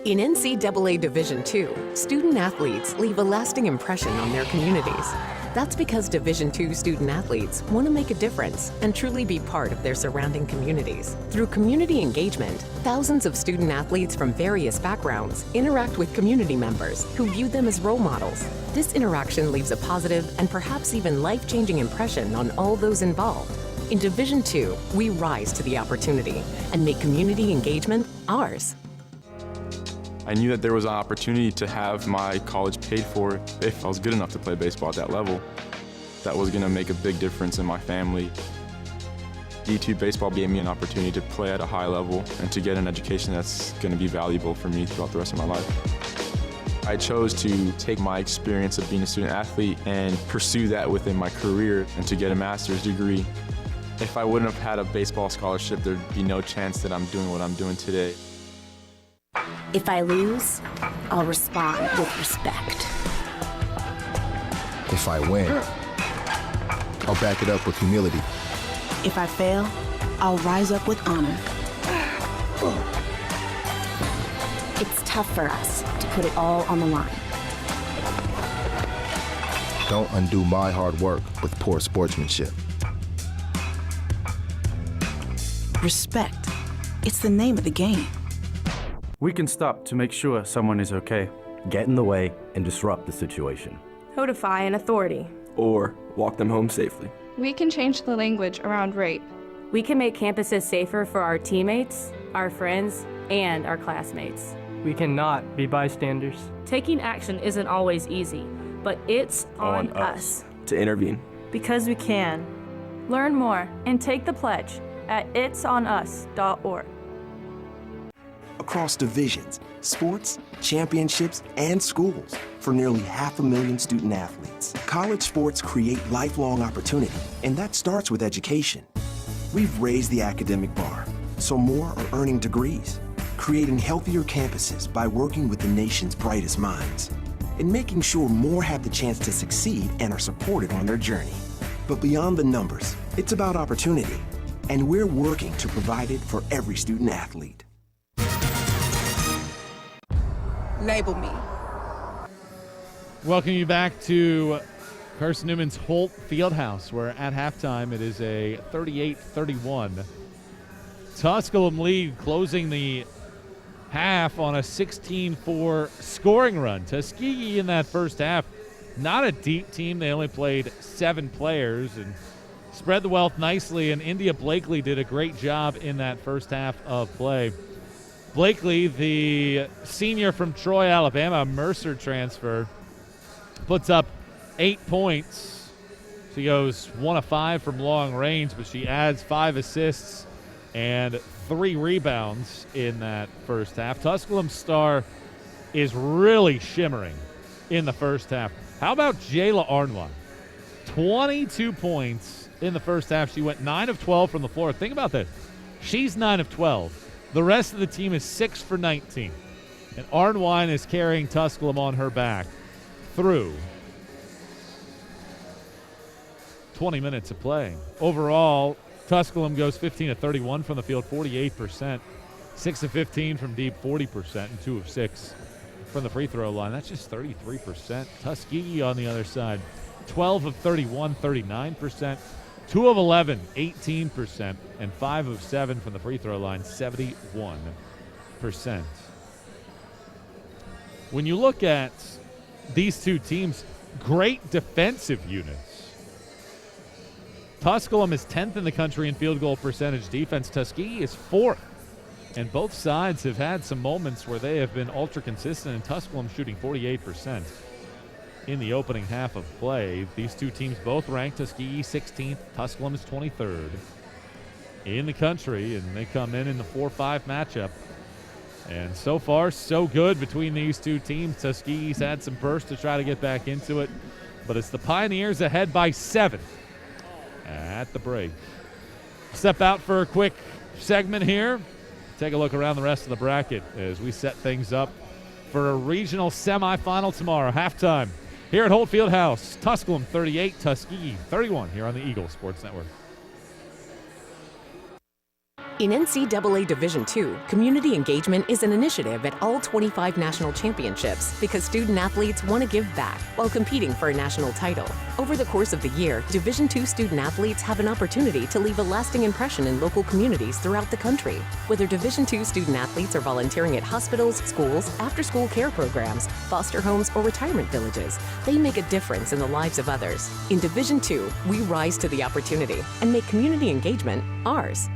S15: In NCAA Division II, student athletes leave a lasting impression on their communities. That's because Division II student athletes want to make a difference and truly be part of their surrounding communities. Through community engagement, thousands of student athletes from various backgrounds interact with community members who view them as role models. This interaction leaves a positive and perhaps even life-changing impression on all those involved. In Division II, we rise to the opportunity and make community engagement ours.
S2: I knew that there was an opportunity to have my college paid for if I was good enough to play baseball at that level. That was going to make a big difference in my family. D2 baseball gave me an opportunity to play at a high level and to get an education that's going to be valuable for me throughout the rest of my life. I chose to take my experience of being a student athlete and pursue that within my career and to get a master's degree. If I wouldn't have had a baseball scholarship, there'd be no chance that I'm doing what I'm doing today.
S16: If I lose, I'll respond with respect.
S17: If I win, I'll back it up with humility.
S13: If I fail, I'll rise up with honor.
S16: It's tough for us to put it all on the line.
S17: Don't undo my hard work with poor sportsmanship.
S13: Respect. It's the name of the game.
S18: We can stop to make sure someone is okay. get in the way, and disrupt the situation.
S19: Who defy an authority.
S20: Or walk them home safely.
S21: We can change the language around rape.
S22: We can make campuses safer for our teammates, our friends, and our classmates.
S23: We cannot be bystanders.
S24: Taking action isn't always easy, but it's on us
S20: to intervene.
S19: Because we can. Learn more and take the pledge at itsonus.org.
S8: Across divisions, sports, championships, and schools for nearly 500,000 student athletes. College sports create lifelong opportunity, and that starts with education. We've raised the academic bar, so more are earning degrees, creating healthier campuses by working with the nation's brightest minds, and making sure more have the chance to succeed and are supported on their journey. But beyond the numbers, it's about opportunity, and we're working to provide it for every student athlete.
S14: Label me.
S1: Welcome you back to Carson-Newman's Holt Fieldhouse, where at halftime it is a 38-31 Tusculum lead, closing the half on a 16-4 scoring run. Tuskegee in that first half, not a deep team. They only played 7 players and spread the wealth nicely, and India Blakely did a great job in that first half of play. Blakely, the senior from Troy, Alabama, Mercer transfer, puts up 8 points. She goes 1 of 5 from long range, but she adds 5 assists and 3 rebounds in that first half. Tusculum's star is really shimmering in the first half. How about Jayla Arnwine? 22 points in the first half. She went 9 of 12 from the floor. Think about this. She's 9 of 12. The rest of the team is 6 for 19. And Arnwine is carrying Tusculum on her back through 20 minutes of play. Overall, Tusculum goes 15 of 31 from the field, 48%. 6 of 15 from deep, 40%, and 2 of 6 from the free throw line. That's just 33%. Tuskegee on the other side, 12 of 31, 39%. 2 of 11, 18%, and 5 of 7 from the free throw line, 71%. When you look at these two teams, great defensive units. Tusculum is 10th in the country in field goal percentage defense. Tuskegee is 4th. And both sides have had some moments where they have been ultra consistent, and Tusculum shooting 48%. In the opening half of play. These two teams both ranked. Tuskegee 16th, Tusculum is 23rd in the country, and they come in the 4-5 matchup. And so far, so good between these two teams. Tuskegee's had some bursts to try to get back into it, but it's the Pioneers ahead by 7 at the break. Step out for a quick segment here. Take a look around the rest of the bracket as we set things up for a regional semifinal tomorrow. Halftime here at Holt Fieldhouse, Tusculum 38, Tuskegee 31 here on the Eagle Sports Network.
S15: In NCAA Division II, community engagement is an initiative at all 25 national championships because student athletes want to give back while competing for a national title. Over the course of the year, Division II student athletes have an opportunity to leave a lasting impression in local communities throughout the country. Whether Division II student athletes are volunteering at hospitals, schools, after-school care programs, foster homes, or retirement villages, they make a difference in the lives of others. In Division II, we rise to the opportunity and make community engagement ours.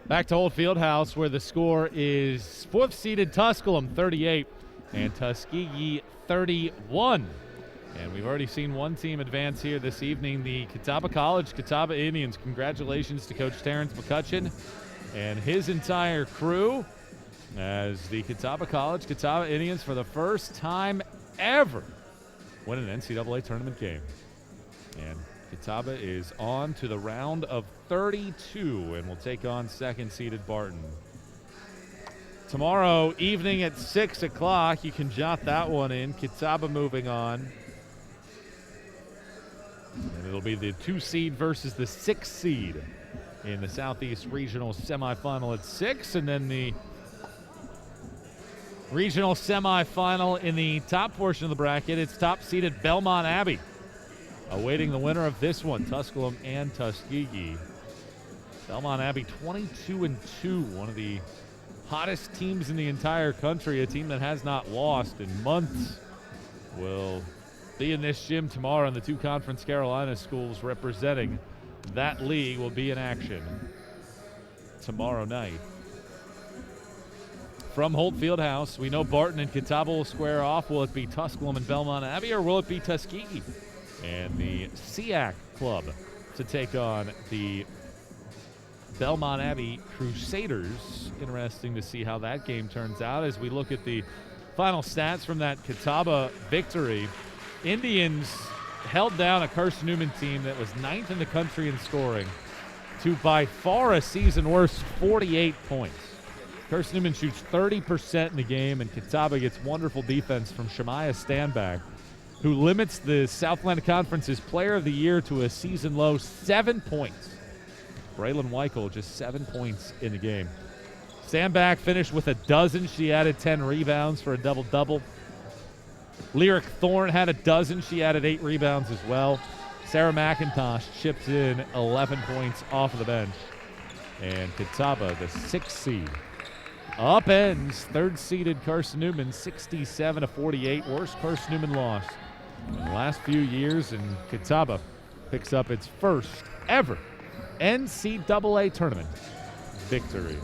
S1: Back to Old Fieldhouse, where the score is 4th-seeded Tusculum 38 and Tuskegee 31. And we've already seen one team advance here this evening, the Catawba College Catawba Indians. Congratulations to Coach Terrence McCutcheon and his entire crew as the Catawba College Catawba Indians, for the first time ever, win an NCAA tournament game. And Catawba is on to the round of 32 and will take on 2nd-seeded Barton. Tomorrow evening at 6 o'clock, you can jot that one in. Catawba moving on. And it'll be the 2-seed versus the 6-seed in the Southeast Regional semifinal at 6, and then the regional semifinal in the top portion of the bracket. It's top-seeded Belmont Abbey, awaiting the winner of this one, Tusculum and Tuskegee. Belmont Abbey 22-2, one of the hottest teams in the entire country, a team that has not lost in months, will be in this gym tomorrow, and the 2 Conference Carolina schools representing that league will be in action tomorrow night. From Holt Fieldhouse, we know Barton and Catawba will square off. Will it be Tusculum and Belmont Abbey, or will it be Tuskegee and the SEAC club to take on the Belmont Abbey Crusaders? Interesting to see how that game turns out as we look at the final stats from that Catawba victory. Indians held down a Carson-Newman team that was 9th in the country in scoring to by far a season worst 48 points. Carson-Newman shoots 30% in the game, and Catawba gets wonderful defense from Shemaiah Standback, who limits the Southland Conference's Player of the Year to a season-low 7 points. Braylon Weichel just 7 points in the game. Standback finished with a dozen. She added 10 rebounds for a double-double. Lyric Thorne had a dozen. She added 8 rebounds as well. Sarah McIntosh chipped in 11 points off of the bench. And Catawba, the 6th seed, upends 3rd-seeded Carson-Newman 67-48. Worst Carson-Newman loss in the last few years, and Catawba picks up its first ever NCAA tournament victory.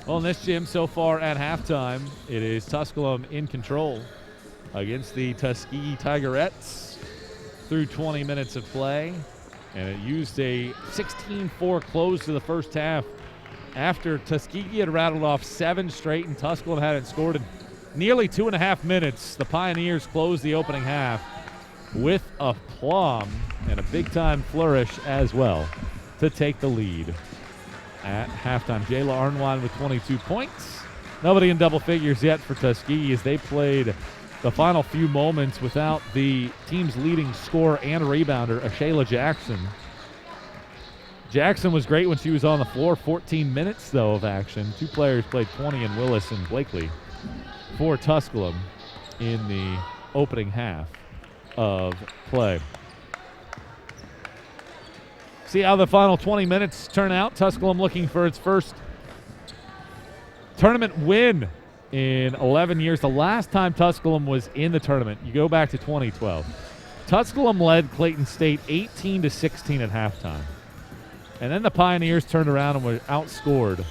S1: Well, in this gym so far at halftime, it is Tusculum in control against the Tuskegee Tigerettes through 20 minutes of play, and it used a 16-4 close to the first half after Tuskegee had rattled off 7 straight and Tusculum hadn't scored in nearly 2.5 minutes. The Pioneers closed the opening half with a plum and a big-time flourish as well to take the lead at halftime. Jayla Arnwine with 22 points. Nobody in double figures yet for Tuskegee as they played the final few moments without the team's leading scorer and rebounder, Ashayla Jackson. Jackson was great when she was on the floor. 14 minutes, though, of action. 2 players played 20 in Willis and Blakely for Tusculum in the opening half of play. See how the final 20 minutes turn out. Tusculum looking for its first tournament win in 11 years. The last time Tusculum was in the tournament, you go back to 2012. Tusculum led Clayton State 18-16 at halftime. And then the Pioneers turned around and were outscored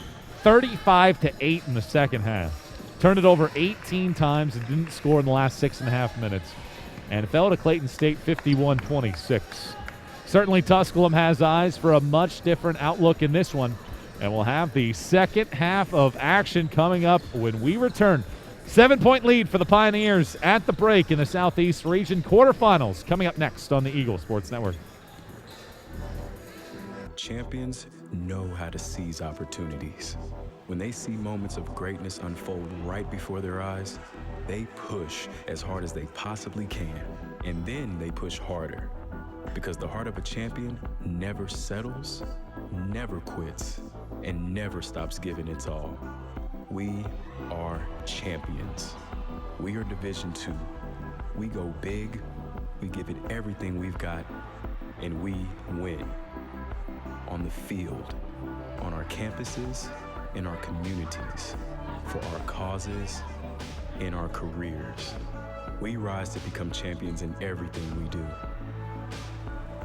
S1: 35-8 in the second half. Turned it over 18 times and didn't score in the last 6.5 minutes. And fell to Clayton State 51-26. Certainly Tusculum has eyes for a much different outlook in this one. And we'll have the second half of action coming up when we return. 7-point lead for the Pioneers at the break in the Southeast Region quarterfinals coming up next on the Eagle Sports Network.
S4: Champions know how to seize opportunities. When they see moments of greatness unfold right before their eyes, they push as hard as they possibly can, and then they push harder. Because the heart of a champion never settles, never quits, and never stops giving its all. We are champions. We are Division II. We go big, we give it everything we've got, and we win. On the field, on our campuses, in our communities, for our causes, in our careers. We rise to become champions in everything we do.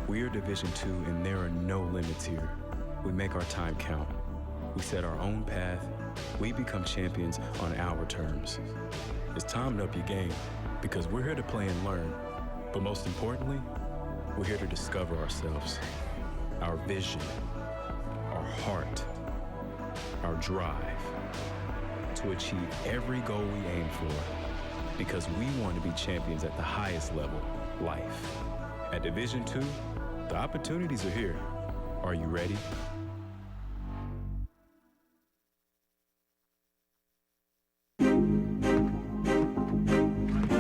S4: We are Division II, and there are no limits here. We make our time count. We set our own path. We become champions on our terms. It's time to up your game because we're here to play and learn. But most importantly, we're here to discover ourselves, our vision, our heart, our drive to achieve every goal we aim for because we want to be champions at the highest level, life. At Division II, the opportunities are here. Are you ready?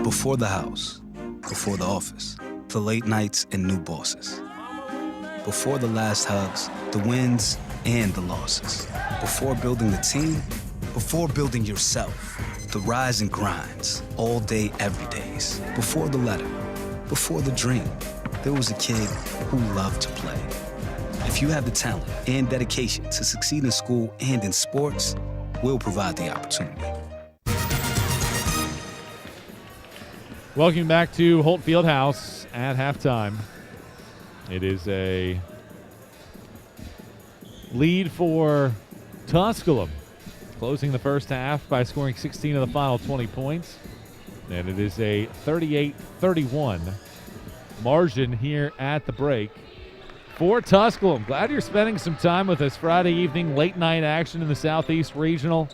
S10: Before the house, before the office, the late nights and new bosses. Before the last hugs, the wins and the losses. Before building the team, before building yourself. The rise and grinds, all day, every days. Before the letter, before the dream, there was a kid who loved to play. If you have the talent and dedication to succeed in school and in sports, we'll provide the opportunity.
S1: Welcome back to Holt Fieldhouse at halftime. It is a lead for Tusculum, closing the first half by scoring 16 of the final 20 points. And it is a 38-31 margin here at the break for Tusculum. Glad you're spending some time with us Friday evening, late night action in the Southeast Regional.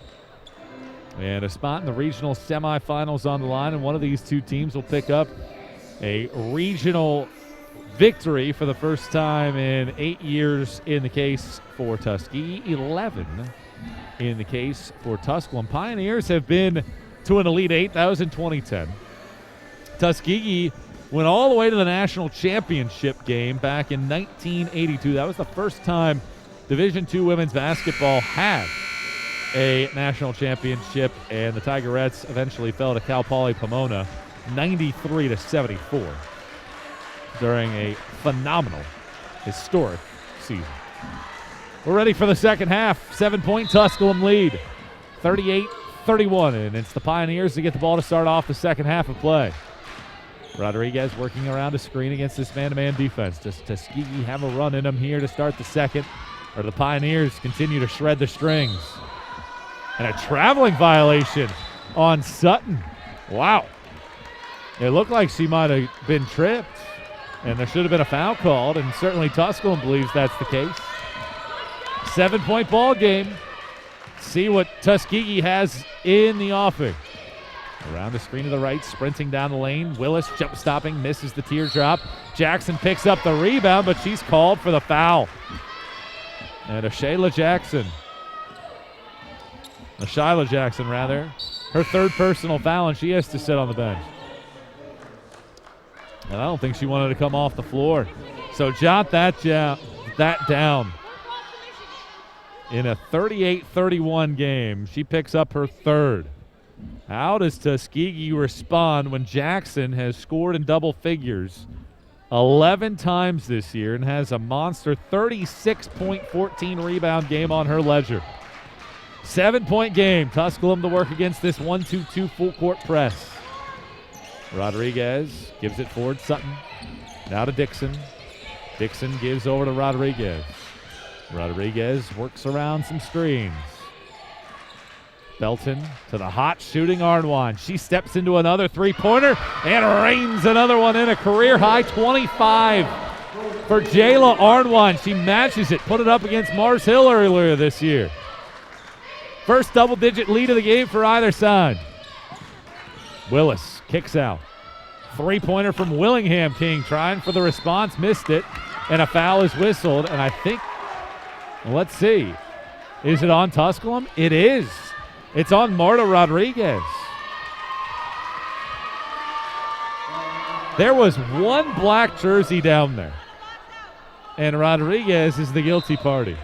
S1: And a spot in the regional semifinals on the line, and one of these two teams will pick up a regional victory for the first time in 8 years in the case for Tuskegee, 11 in the case for Tusculum. Pioneers have been to an Elite Eight. That was in 2010. Tuskegee went all the way to the national championship game back in 1982. That was the first time Division II women's basketball had a national championship, and the Tigerettes eventually fell to Cal Poly Pomona 93-74 during a phenomenal, historic season. We're ready for the second half. 7-point Tusculum lead, 38-31, and it's the Pioneers to get the ball to start off the second half of play. Rodriguez working around a screen against this man-to-man defense. Does Tuskegee have a run in them here to start the second, or the Pioneers continue to shred the strings? And a traveling violation on Sutton. Wow. It looked like she might have been tripped, and there should have been a foul called, and certainly Tusculum believes that's the case. 7-point ball game. See what Tuskegee has in the offing. Around the screen to the right, sprinting down the lane. Willis jump stopping, misses the teardrop. Jackson picks up the rebound, but she's called for the foul. And Shayla Jackson, her third personal foul, and she has to sit on the bench. And I don't think she wanted to come off the floor. So jot that down. In a 38-31 game, she picks up her third. How does Tuskegee respond when Jackson has scored in double figures 11 times this year and has a monster 36.14 rebound game on her ledger? 7-point game. Tusculum to work against this 1-2-2 full court press. Rodriguez gives it forward. Sutton. Now to Dixon. Dixon gives over to Rodriguez. Rodriguez works around some screens. Belton to the hot shooting Arnwine. She steps into another three-pointer and rains another one in. A career-high 25 for Jayla Arnwine. She matches it, put it up against Mars Hill earlier this year. First double-digit lead of the game for either side. Willis kicks out. Three-pointer from Willingham King, trying for the response, missed it, and a foul is whistled. And I think, let's see, is it on Tusculum? It is. It's on Marta Rodriguez. There was one black jersey down there, and Rodriguez is the guilty party.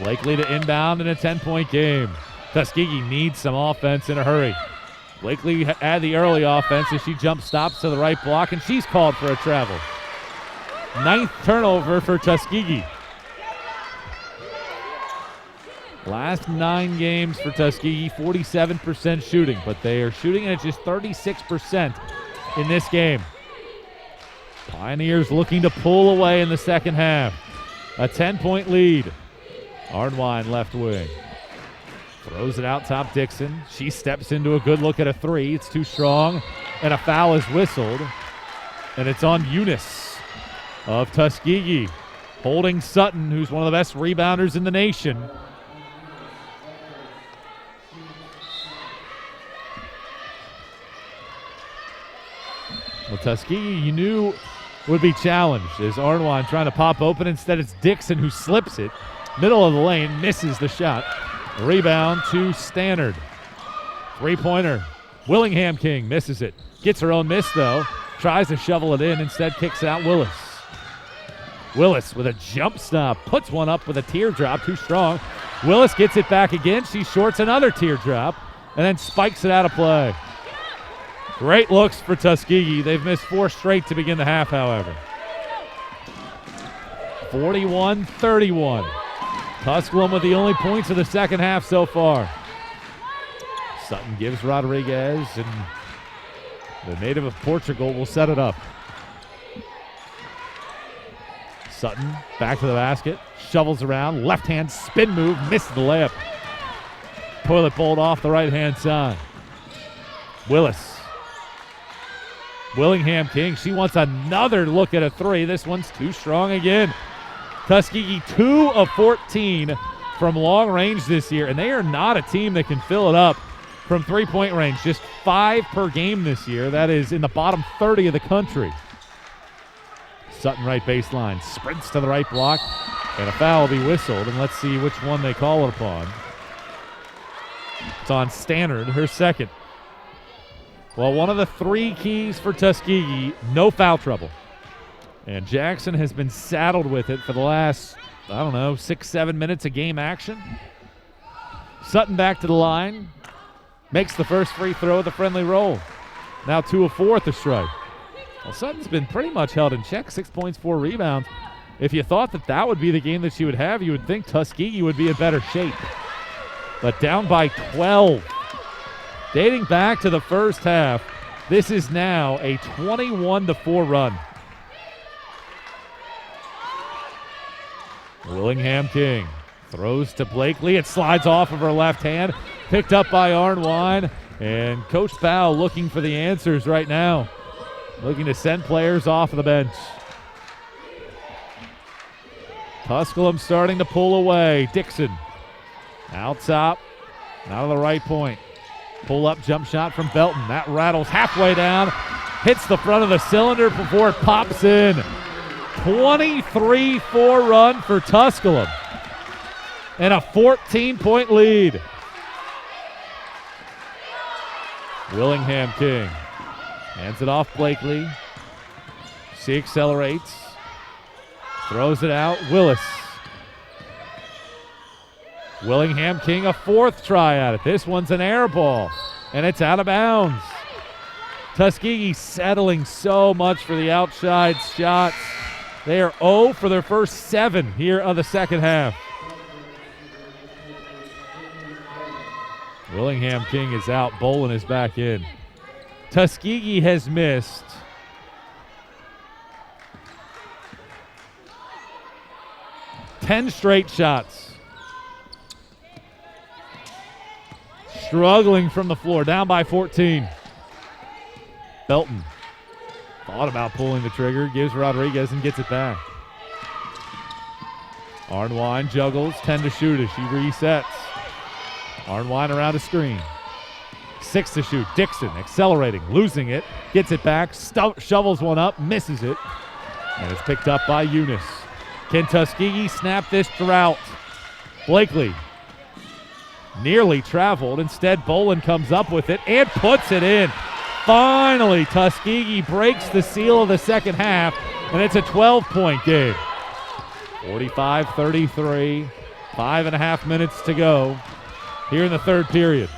S1: Blakely to inbound in a 10-point game. Tuskegee needs some offense in a hurry. Blakely had the early offense as she jump stops to the right block, and she's called for a travel. 9th turnover for Tuskegee. Last 9 games for Tuskegee, 47% shooting, but they are shooting at just 36% in this game. Pioneers looking to pull away in the second half. A 10-point lead. Arnwine left wing. Throws it out top Dixon. She steps into a good look at a three. It's too strong, and a foul is whistled. And it's on Eunice of Tuskegee, holding Sutton, who's one of the best rebounders in the nation. Well, Tuskegee, you knew, would be challenged as Arnwine trying to pop open. Instead, it's Dixon who slips it. Middle of the lane, misses the shot. Rebound to Stannard. Three-pointer. Willingham King misses it. Gets her own miss, though. Tries to shovel it in. Instead, kicks out Willis. Willis with a jump stop. Puts one up with a teardrop. Too strong. Willis gets it back again. She shorts another teardrop and then spikes it out of play. Great looks for Tuskegee. They've missed 4 straight to begin the half, however. 41-31. Tusculum with the only points of the second half so far. Sutton gives Rodriguez, and the native of Portugal will set it up. Sutton back to the basket, shovels around, left-hand spin move, missed the layup. Toilet bowled off the right-hand side. Willis. Willingham King, she wants another look at a three. This one's too strong again. Tuskegee 2 of 14 from long range this year, and they are not a team that can fill it up from three-point range. Just 5 per game this year. That is in the bottom 30 of the country. Sutton right baseline, sprints to the right block, and a foul will be whistled, and let's see which one they call it upon. It's on Stannard, her second. Well, one of the 3 keys for Tuskegee, no foul trouble. And Jackson has been saddled with it for the last, 6-7 minutes of game action. Sutton back to the line. Makes the first free throw with a friendly roll. Now 2 of 4 at the strike. Well, Sutton's been pretty much held in check, 6 points, 4 rebounds. If you thought that would be the game that she would have, you would think Tuskegee would be in better shape. But down by 12. Dating back to the first half, this is now a 21-4 run. Willingham King throws to Blakely. It slides off of her left hand. Picked up by Arnwine. And Coach Bow looking for the answers right now. Looking to send players off of the bench. Tusculum starting to pull away. Dixon out top. Out of the right point. Pull-up jump shot from Belton. That rattles halfway down. Hits the front of the cylinder before it pops in. 23-4 run for Tusculum. And a 14-point lead. Willingham King hands it off Blakely. She accelerates. Throws it out. Willis. Willingham King, a 4th try at it. This one's an air ball, and it's out of bounds. Tuskegee settling so much for the outside shots. They are 0 for their first 7 here of the second half. Willingham King is out. Bolin is back in. Tuskegee has missed 10 straight shots. Struggling from the floor, down by 14. Belton thought about pulling the trigger, gives Rodriguez and gets it back. Arnwine juggles, 10 to shoot as she resets. Arnwine around a screen. 6 to shoot. Dixon accelerating, losing it, gets it back, shovels one up, misses it, and it's picked up by Eunice. Can Tuskegee snap this drought? Blakely nearly traveled. Instead, Bolin comes up with it and puts it in. Finally, Tuskegee breaks the seal of the second half, and it's a 12-point game. 45-33, 5.5 minutes to go here in the third period.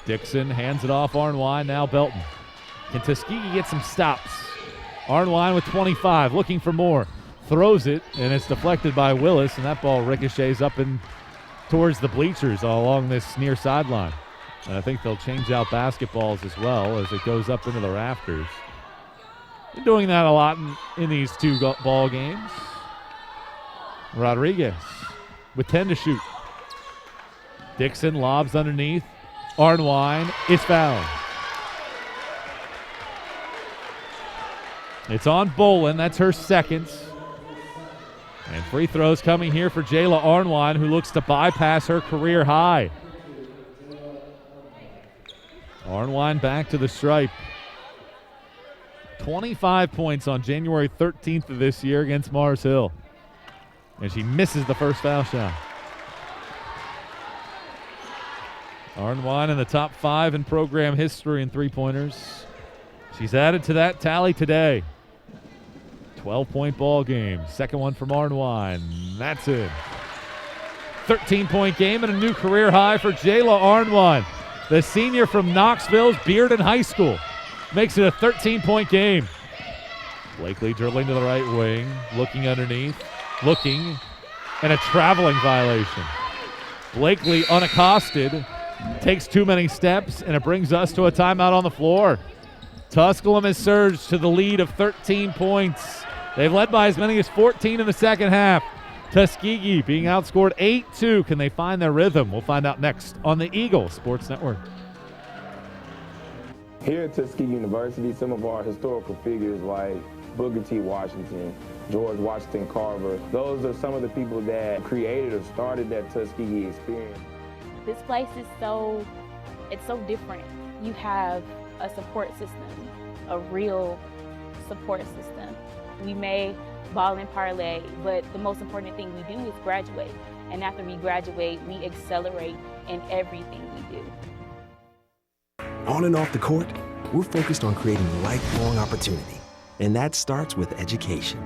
S1: Dixon hands it off Arnwine, now Belton. Can Tuskegee get some stops? Arnwine with 25, looking for more. Throws it, and it's deflected by Willis, and that ball ricochets up and towards the bleachers along this near sideline. And I think they'll change out basketballs as well as it goes up into the rafters. Been doing that a lot in these two ball games. Rodriguez with 10 to shoot. Dixon lobs underneath. Arnwine is fouled. It's on Bolin. That's her second. And free throws coming here for Jayla Arnwine, who looks to bypass her career high. Arnwine back to the stripe. 25 points on January 13th of this year against Mars Hill. And she misses the first foul shot. Arnwine in the top 5 in program history in three-pointers. She's added to that tally today. 12-point ball game. Second one from Arnwine. That's it. 13-point game and a new career high for Jayla Arnwine, the senior from Knoxville's Bearden High School. Makes it a 13-point game. Blakely dribbling to the right wing, looking underneath, looking, and a traveling violation. Blakely unaccosted, takes too many steps, and it brings us to a timeout on the floor. Tusculum has surged to the lead of 13 points. They've led by as many as 14 in the second half. Tuskegee being outscored 8-2. Can they find their rhythm? We'll find out next on the Eagle Sports Network.
S3: Here at Tuskegee University, some of our historical figures like Booker T. Washington, George Washington Carver, those are some of the people that created or started that Tuskegee experience.
S5: This place is so different. You have a support system, a real support system. We may ball and parlay, but the most important thing we do is graduate. And after we graduate, we accelerate in everything we do.
S8: On and off the court, we're focused on creating lifelong opportunity. And that starts with education.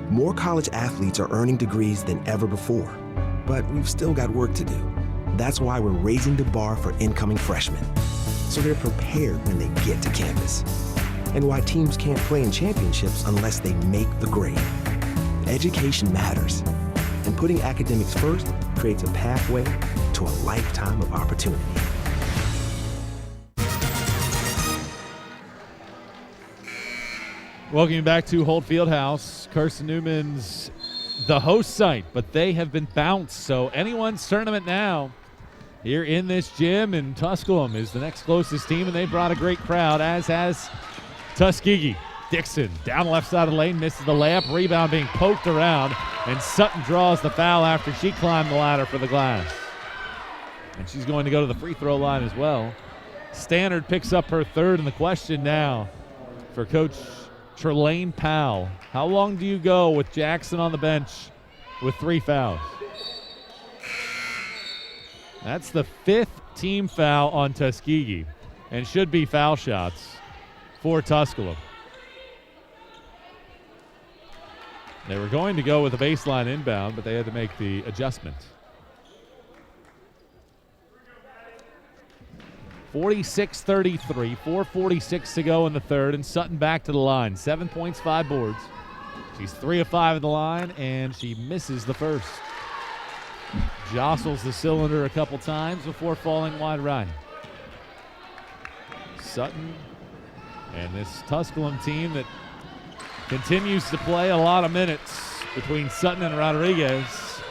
S8: More college athletes are earning degrees than ever before, but we've still got work to do. That's why we're raising the bar for incoming freshmen, so they're prepared when they get to campus. And why teams can't play in championships unless they make the grade. Education matters, and putting academics first creates a pathway to a lifetime of opportunity.
S1: Welcome you back to Holt Fieldhouse. Carson-Newman's the host site, but they have been bounced, so anyone's tournament now here in this gym, and Tusculum is the next closest team, and they brought a great crowd, as has Tuskegee. Dixon down the left side of the lane, misses the layup, rebound being poked around, and Sutton draws the foul after she climbed the ladder for the glass. And she's going to go to the free throw line as well. Stannard picks up her third, and the question now for Coach Trelane Powell, how long do you go with Jackson on the bench with 3 fouls? That's the 5th team foul on Tuskegee, and should be foul shots for Tusculum. They were going to go with a baseline inbound, but they had to make the adjustment. 46-33, 4:46 to go in the third, and Sutton back to the line. 7 points, 5 boards. She's 3 of 5 at the line, and she misses the first. Jostles the cylinder a couple times before falling wide right. Sutton and this Tusculum team that continues to play a lot of minutes between Sutton and Rodriguez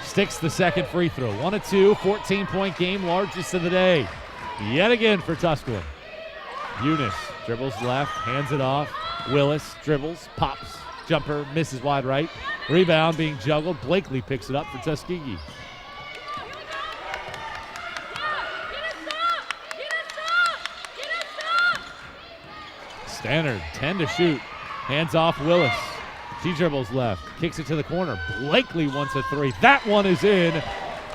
S1: sticks the second free throw. 1 of 2, 14-point game, largest of the day. Yet again for Tusculum. Eunice dribbles left, hands it off. Willis dribbles, pops, jumper, misses wide right. Rebound being juggled. Blakely picks it up for Tuskegee. Stannard, 10 to shoot. Hands off Willis. She dribbles left, kicks it to the corner. Blakely wants a 3. That one is in.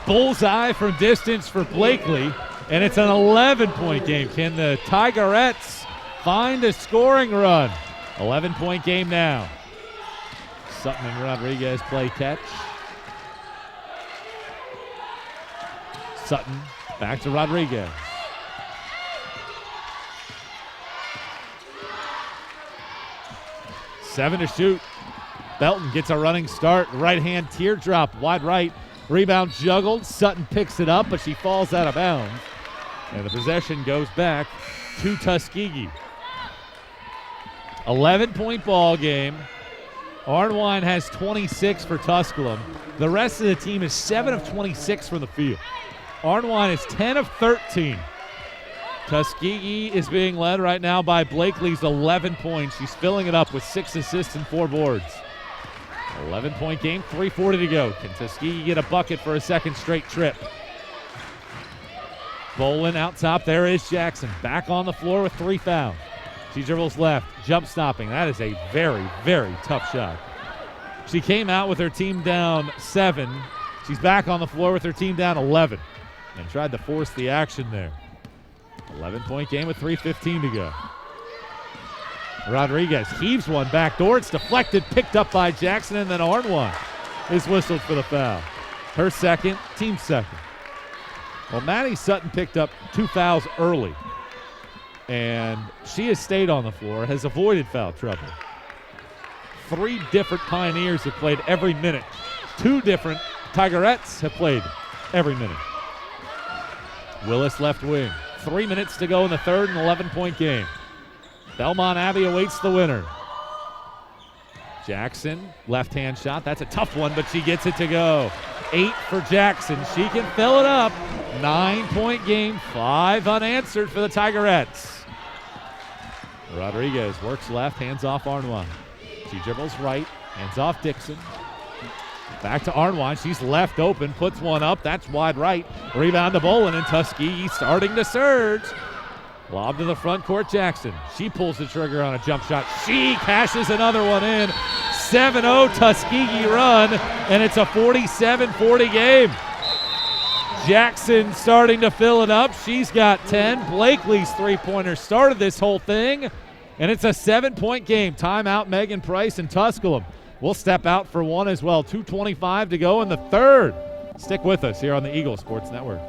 S1: Bullseye from distance for Blakely, and it's an 11-point game. Can the Tigerettes find a scoring run? 11-point game now. Sutton and Rodriguez play catch. Sutton back to Rodriguez. Seven to shoot. Belton gets a running start. Right hand teardrop, wide right. Rebound juggled. Sutton picks it up, but she falls out of bounds. And the possession goes back to Tuskegee. 11-point ball game. Arnwine has 26 for Tusculum. The rest of the team is 7 of 26 from the field. Arnwine is 10 of 13. Tuskegee is being led right now by Blakely's 11 points. She's filling it up with 6 assists and 4 boards. 11-point game, 3:40 to go. Can Tuskegee get a bucket for a second straight trip? Bolin out top. There is Jackson. Back on the floor with 3 fouls. She dribbles left, jump stopping. That is a very, very tough shot. She came out with her team down 7. She's back on the floor with her team down 11 and tried to force the action there. 11-point game with 3:15 to go. Rodriguez heaves one back door. It's deflected, picked up by Jackson, and then Arnwine is whistled for the foul. Her second, team second. Well, Maddie Sutton picked up 2 fouls early, and she has stayed on the floor, has avoided foul trouble. 3 different Pioneers have played every minute. 2 different Tigerettes have played every minute. Willis left wing. 3 minutes to go in the third, an 11-point game. Belmont Abbey awaits the winner. Jackson, left-hand shot. That's a tough one, but she gets it to go. 8 for Jackson. She can fill it up. 9-point game, 5 unanswered for the Tigerettes. Rodriguez works left, hands off Arnwine. She dribbles right, hands off Dixon. Back to Arnwine. She's left open, puts one up. That's wide right. Rebound to Bolin, and Tuskegee starting to surge. Lob to the front court, Jackson. She pulls the trigger on a jump shot. She cashes another one in. 7-0 Tuskegee run, and it's a 47-40 game. Jackson starting to fill it up. She's got 10. Blakely's three-pointer started this whole thing, and it's a 7-point game. Timeout, Megan Price and Tusculum. We'll step out for one as well. 2:25 to go in the third. Stick with us here on the Eagle Sports Network.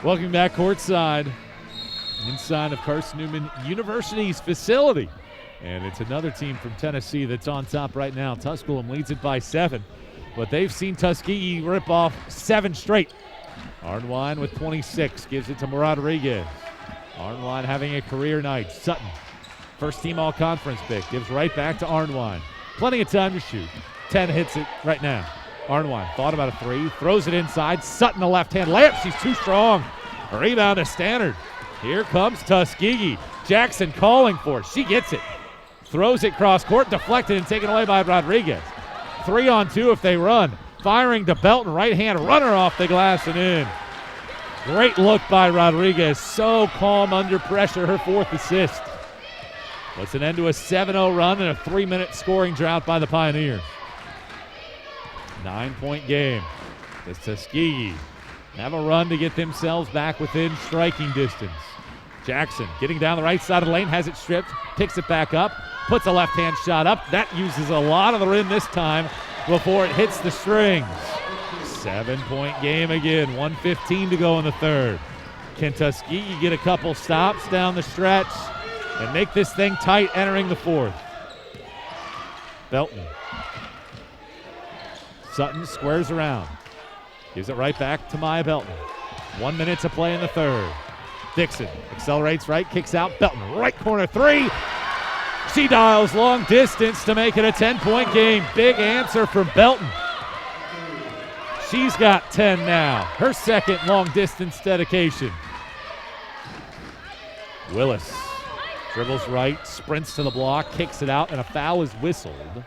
S1: Welcome back courtside, inside of Carson-Newman University's facility. And it's another team from Tennessee that's on top right now. Tusculum leads it by 7, but they've seen Tuskegee rip off 7 straight. Arnwine with 26 gives it to Rodriguez. Arnwine having a career night. Sutton, first team all-conference pick, gives right back to Arnwine. Plenty of time to shoot. 10 hits it right now. Arnwine thought about a 3, throws it inside. Sutton, a left-hand layup. She's too strong. A rebound to Stannard. Here comes Tuskegee. Jackson calling for it. She gets it. Throws it cross court, deflected and taken away by Rodriguez. 3-on-2 if they run. Firing to Belton, right-hand runner off the glass and in. Great look by Rodriguez. So calm under pressure, her 4th assist. Puts an end to a 7-0 run and a 3-minute scoring drought by the Pioneers. 9-point game. Does Tuskegee have a run to get themselves back within striking distance? Jackson getting down the right side of the lane, has it stripped, picks it back up, puts a left-hand shot up. That uses a lot of the rim this time before it hits the strings. 7-point game again, 1:15 to go in the third. Can Tuskegee get a couple stops down the stretch and make this thing tight entering the fourth? Belton. Sutton squares around. Gives it right back to Maya Belton. 1 minute to play in the third. Dixon accelerates right, kicks out. Belton, right corner 3. She dials long distance to make it a 10-point game. Big answer from Belton. She's got 10 now. Her second long distance dedication. Willis Dribbles right, sprints to the block, kicks it out, and a foul is whistled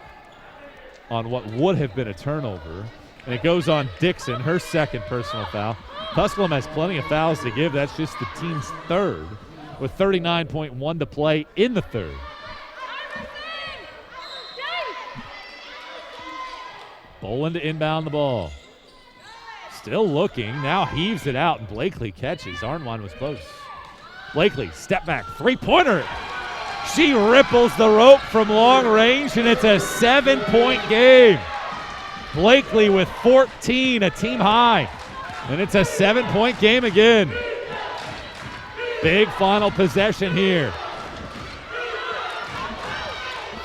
S1: on what would have been a turnover. And it goes on Dixon, her second personal foul. Tusculum has plenty of fouls to give. That's just the team's third, with 39.1 to play in the third. Boland to inbound the ball. Still looking, now heaves it out, and Blakely catches. Arnwine was close. Blakely, step back, three-pointer. She ripples the rope from long range, and it's a 7-point game. Blakely with 14, a team high. And it's a 7-point game again. Big final possession here.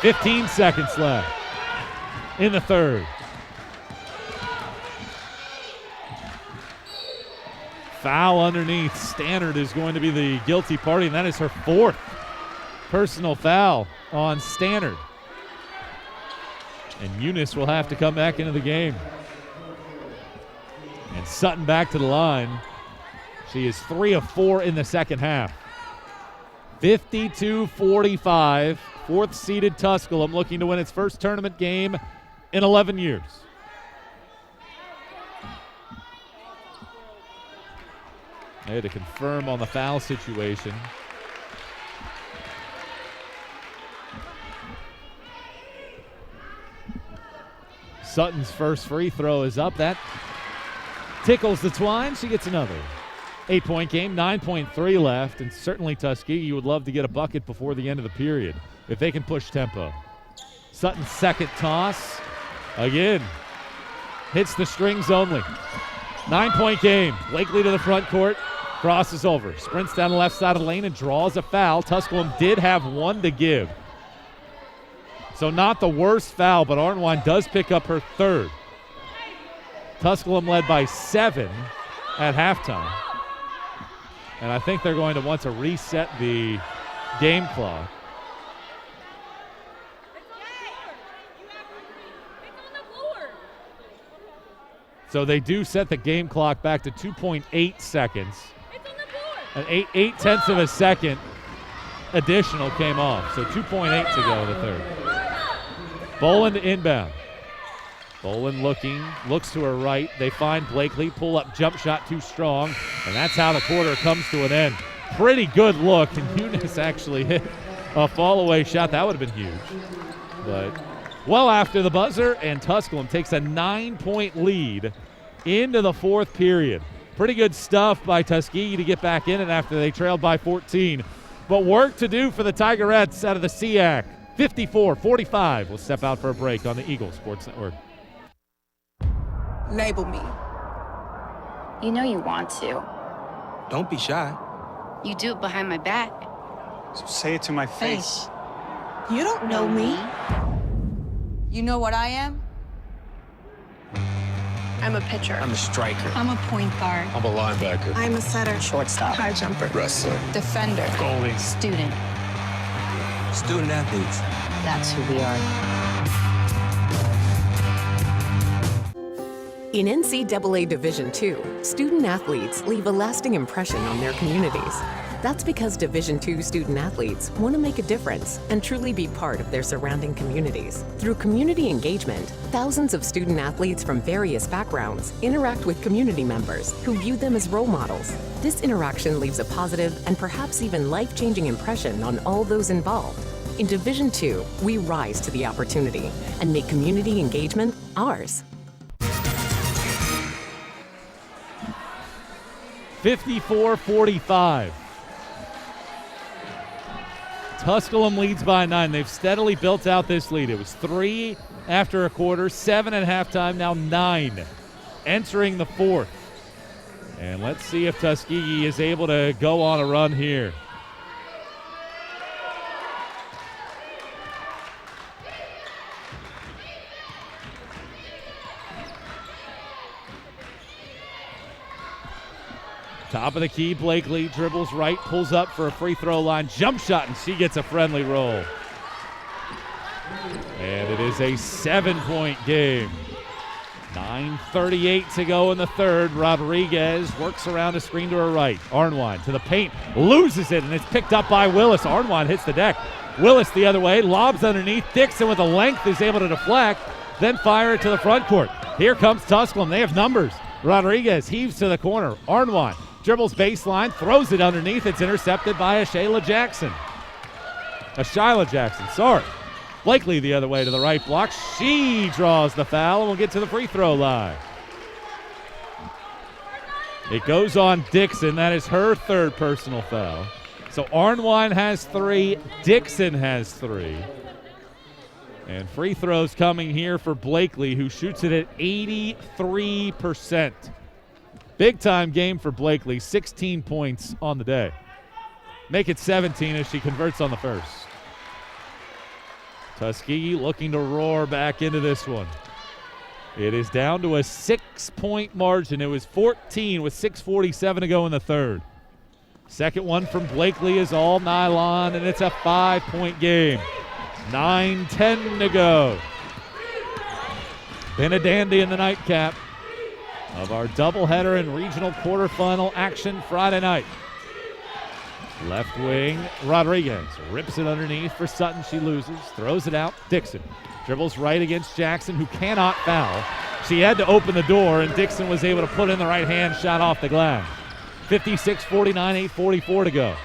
S1: 15 seconds left in the third. Foul underneath. Stannard is going to be the guilty party, and that is her fourth personal foul on Stannard. And Eunice will have to come back into the game. And Sutton back to the line. She is 3 of 4 in the second half. 52-45. Fourth-seeded Tusculum looking to win its first tournament game in 11 years. They had to confirm on the foul situation. Sutton's first free throw is up. That tickles the twine. She gets another. 8-point game, 9.3 left, and certainly Tuskegee would love to get a bucket before the end of the period if they can push tempo. Sutton's second toss, again, hits the strings only. 9-point game. Blakely to the front court, crosses over, sprints down the left side of the lane and draws a foul. Tusculum did have one to give. So not the worst foul, but Arnwine does pick up her third. Tusculum led by 7 at halftime. And I think they're going to want to reset the game clock. So they do set the game clock back to 2.8 seconds. An 8/10 of a second additional came off. So 2.8 to go in the third. Boland inbound. Boland looks to her right. They find Blakely, pull up jump shot too strong, and that's how the quarter comes to an end. Pretty good look, and Eunice actually hit a fall away shot. That would have been huge. But well after the buzzer, and Tusculum takes a 9-point lead into the fourth period. Pretty good stuff by Tuskegee to get back in it after they trailed by 14. But work to do for the Tigerettes out of the SEAC. 54-45. We'll step out for a break on the Eagle Sports Network.
S14: Label me.
S12: You know you want to.
S10: Don't be shy.
S12: You do it behind my back.
S10: So say it to my face.
S14: You don't know me. You know what I am?
S21: I'm a pitcher.
S20: I'm a striker.
S21: I'm a point guard.
S17: I'm a linebacker.
S21: I'm a setter.
S12: Shortstop.
S21: High jumper.
S17: Wrestler.
S14: Defender.
S17: Goalie.
S12: Student.
S10: Student athletes.
S12: That's who we are.
S15: In NCAA Division II, student athletes leave a lasting impression on their communities. That's because Division II student athletes want to make a difference and truly be part of their surrounding communities. Through community engagement, thousands of student athletes from various backgrounds interact with community members who view them as role models. This interaction leaves a positive and perhaps even life-changing impression on all those involved. In Division II, we rise to the opportunity and make community engagement ours.
S1: 54-45. Tusculum leads by 9. They've steadily built out this lead. It was 3 after a quarter, 7 at halftime, now 9 entering the fourth. And let's see if Tuskegee is able to go on a run here. Top of the key, Blakely dribbles right, pulls up for a free throw line, jump shot, and she gets a friendly roll. And it is a 7-point game. 9:38 to go in the third. Rodriguez works around a screen to her right. Arnwine to the paint, loses it, and it's picked up by Willis. Arnwine hits the deck. Willis the other way, lobs underneath. Dixon with a length is able to deflect, then fire it to the front court. Here comes Tusculum. They have numbers. Rodriguez heaves to the corner. Arnwine dribbles baseline, throws it underneath. It's intercepted by Shayla Jackson. Shyla Jackson, sorry. Blakely the other way to the right block. She draws the foul and will get to the free throw line. It goes on Dixon. That is her third personal foul. So Arnwine has 3. Dixon has 3. And free throws coming here for Blakely, who shoots it at 83%. Big time game for Blakely. 16 points on the day. Make it 17 as she converts on the first. Tuskegee looking to roar back into this one. It is down to a 6-point margin. It was 14 with 6:47 to go in the third. Second one from Blakely is all nylon, and it's a 5-point game. 9:10 to go. Been a dandy in the nightcap of our doubleheader and regional quarterfinal action Friday night. Left wing, Rodriguez rips it underneath for Sutton. She loses, throws it out. Dixon dribbles right against Jackson, who cannot foul. She had to open the door, and Dixon was able to put in the right hand shot off the glass. 56-49, 8:44 to go.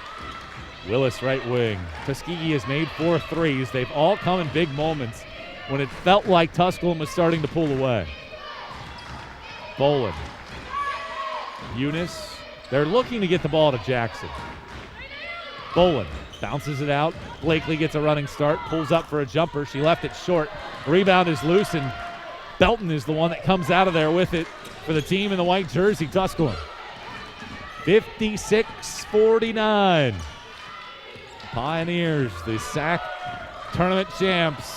S1: Willis right wing. Tuskegee has made 4 threes. They've all come in big moments when it felt like Tusculum was starting to pull away. Boland. Eunice. They're looking to get the ball to Jackson. Boland bounces it out. Blakely gets a running start, pulls up for a jumper. She left it short. Rebound is loose, and Belton is the one that comes out of there with it for the team in the white jersey, Tusculum. 56-49. Pioneers, the SAC tournament champs.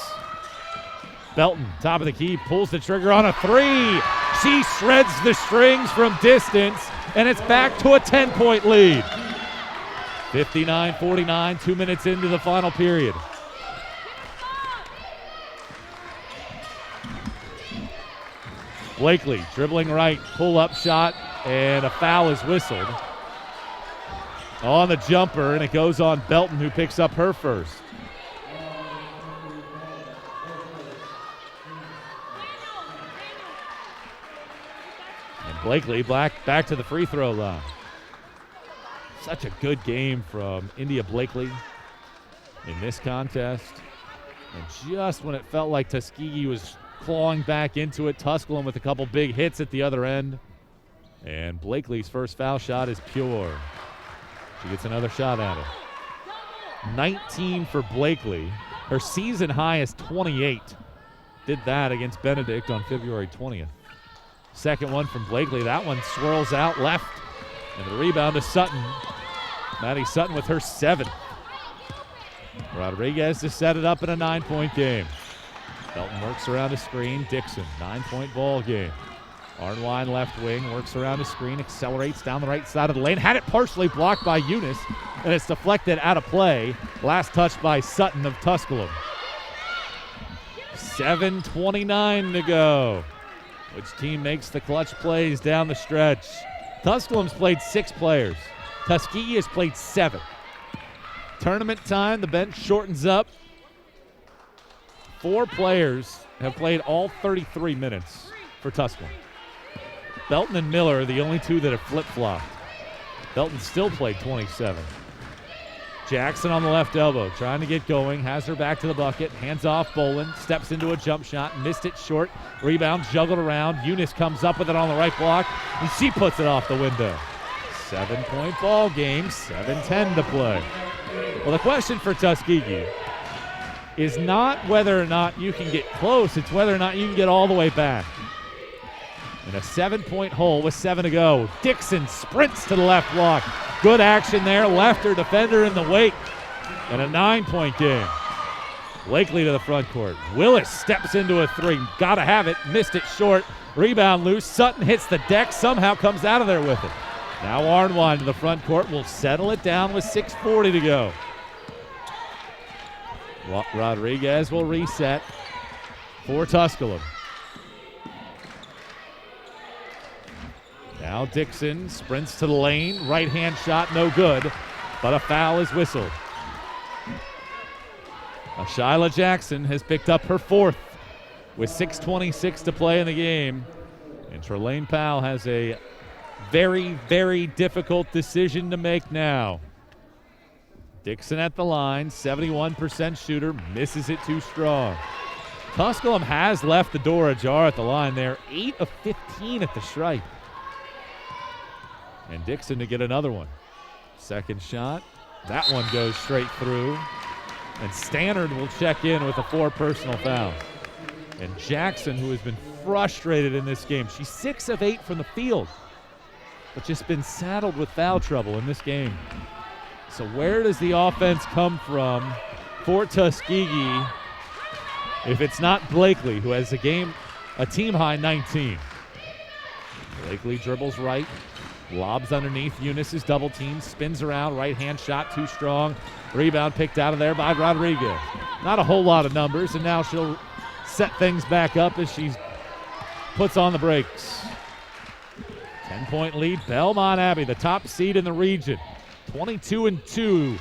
S1: Belton, top of the key, pulls the trigger on a 3. She shreds the strings from distance, and it's back to a 10-point lead. 59-49, 2 minutes into the final period. Blakely dribbling right, pull-up shot, and a foul is whistled on the jumper, and it goes on Belton, who picks up her first. And Blakely back to the free throw line. Such a good game from India Blakely in this contest. And just when it felt like Tuskegee was clawing back into it, Tusculum with a couple big hits at the other end. And Blakely's first foul shot is pure. She gets another shot at it. 19 for Blakely. Her season high is 28. Did that against Benedict on February 20th. Second one from Blakely. That one swirls out left. And the rebound to Sutton. Maddie Sutton with her 7th. Rodriguez to set it up in a 9-point game. Belton works around a screen. Dixon, 9-point ball game. Arnwine left wing, works around a screen, accelerates down the right side of the lane. Had it partially blocked by Eunice, and it's deflected out of play. Last touch by Sutton of Tusculum. 7:29 to go. Which team makes the clutch plays down the stretch? Tusculum's played 6 players. Tuskegee has played 7. Tournament time, the bench shortens up. 4 players have played all 33 minutes for Tusculum. Belton and Miller are the only 2 that have flip-flopped. Belton still played 27. Jackson on the left elbow, trying to get going, has her back to the bucket, hands off Boland, steps into a jump shot, missed it short, rebound juggled around. Eunice comes up with it on the right block, and she puts it off the window. 7-point ball game, 7:10 to play. Well, the question for Tuskegee is not whether or not you can get close, it's whether or not you can get all the way back. In a 7-point hole with 7 to go. Dixon sprints to the left block. Good action there, left her defender in the wake. And a 9-point game. Blakely to the front court. Willis steps into a 3. Gotta have it, missed it short. Rebound loose, Sutton hits the deck, somehow comes out of there with it. Now Arnwine to the front court will settle it down with 6:40 to go. Rodriguez will reset for Tusculum. Now Dixon sprints to the lane. Right-hand shot, no good, but a foul is whistled. Shyla Jackson has picked up her fourth with 6:26 to play in the game. And Trelane Powell has a very, very difficult decision to make now. Dixon at the line, 71% shooter, misses it too strong. Tusculum has left the door ajar at the line there, 8 of 15 at the stripe. And Dixon to get another one. Second shot, that one goes straight through. And Stannard will check in with a 4 personal foul. And Jackson, who has been frustrated in this game, she's 6 of 8 from the field, but just been saddled with foul trouble in this game. So where does the offense come from for Tuskegee if it's not Blakely, who has a team high 19? Blakely dribbles right, lobs underneath. Eunice is double teamed, spins around, right-hand shot too strong. Rebound picked out of there by Rodriguez. Not a whole lot of numbers, and now she'll set things back up as she puts on the brakes. 10-point lead, Belmont Abbey, the top seed in the region. 22-2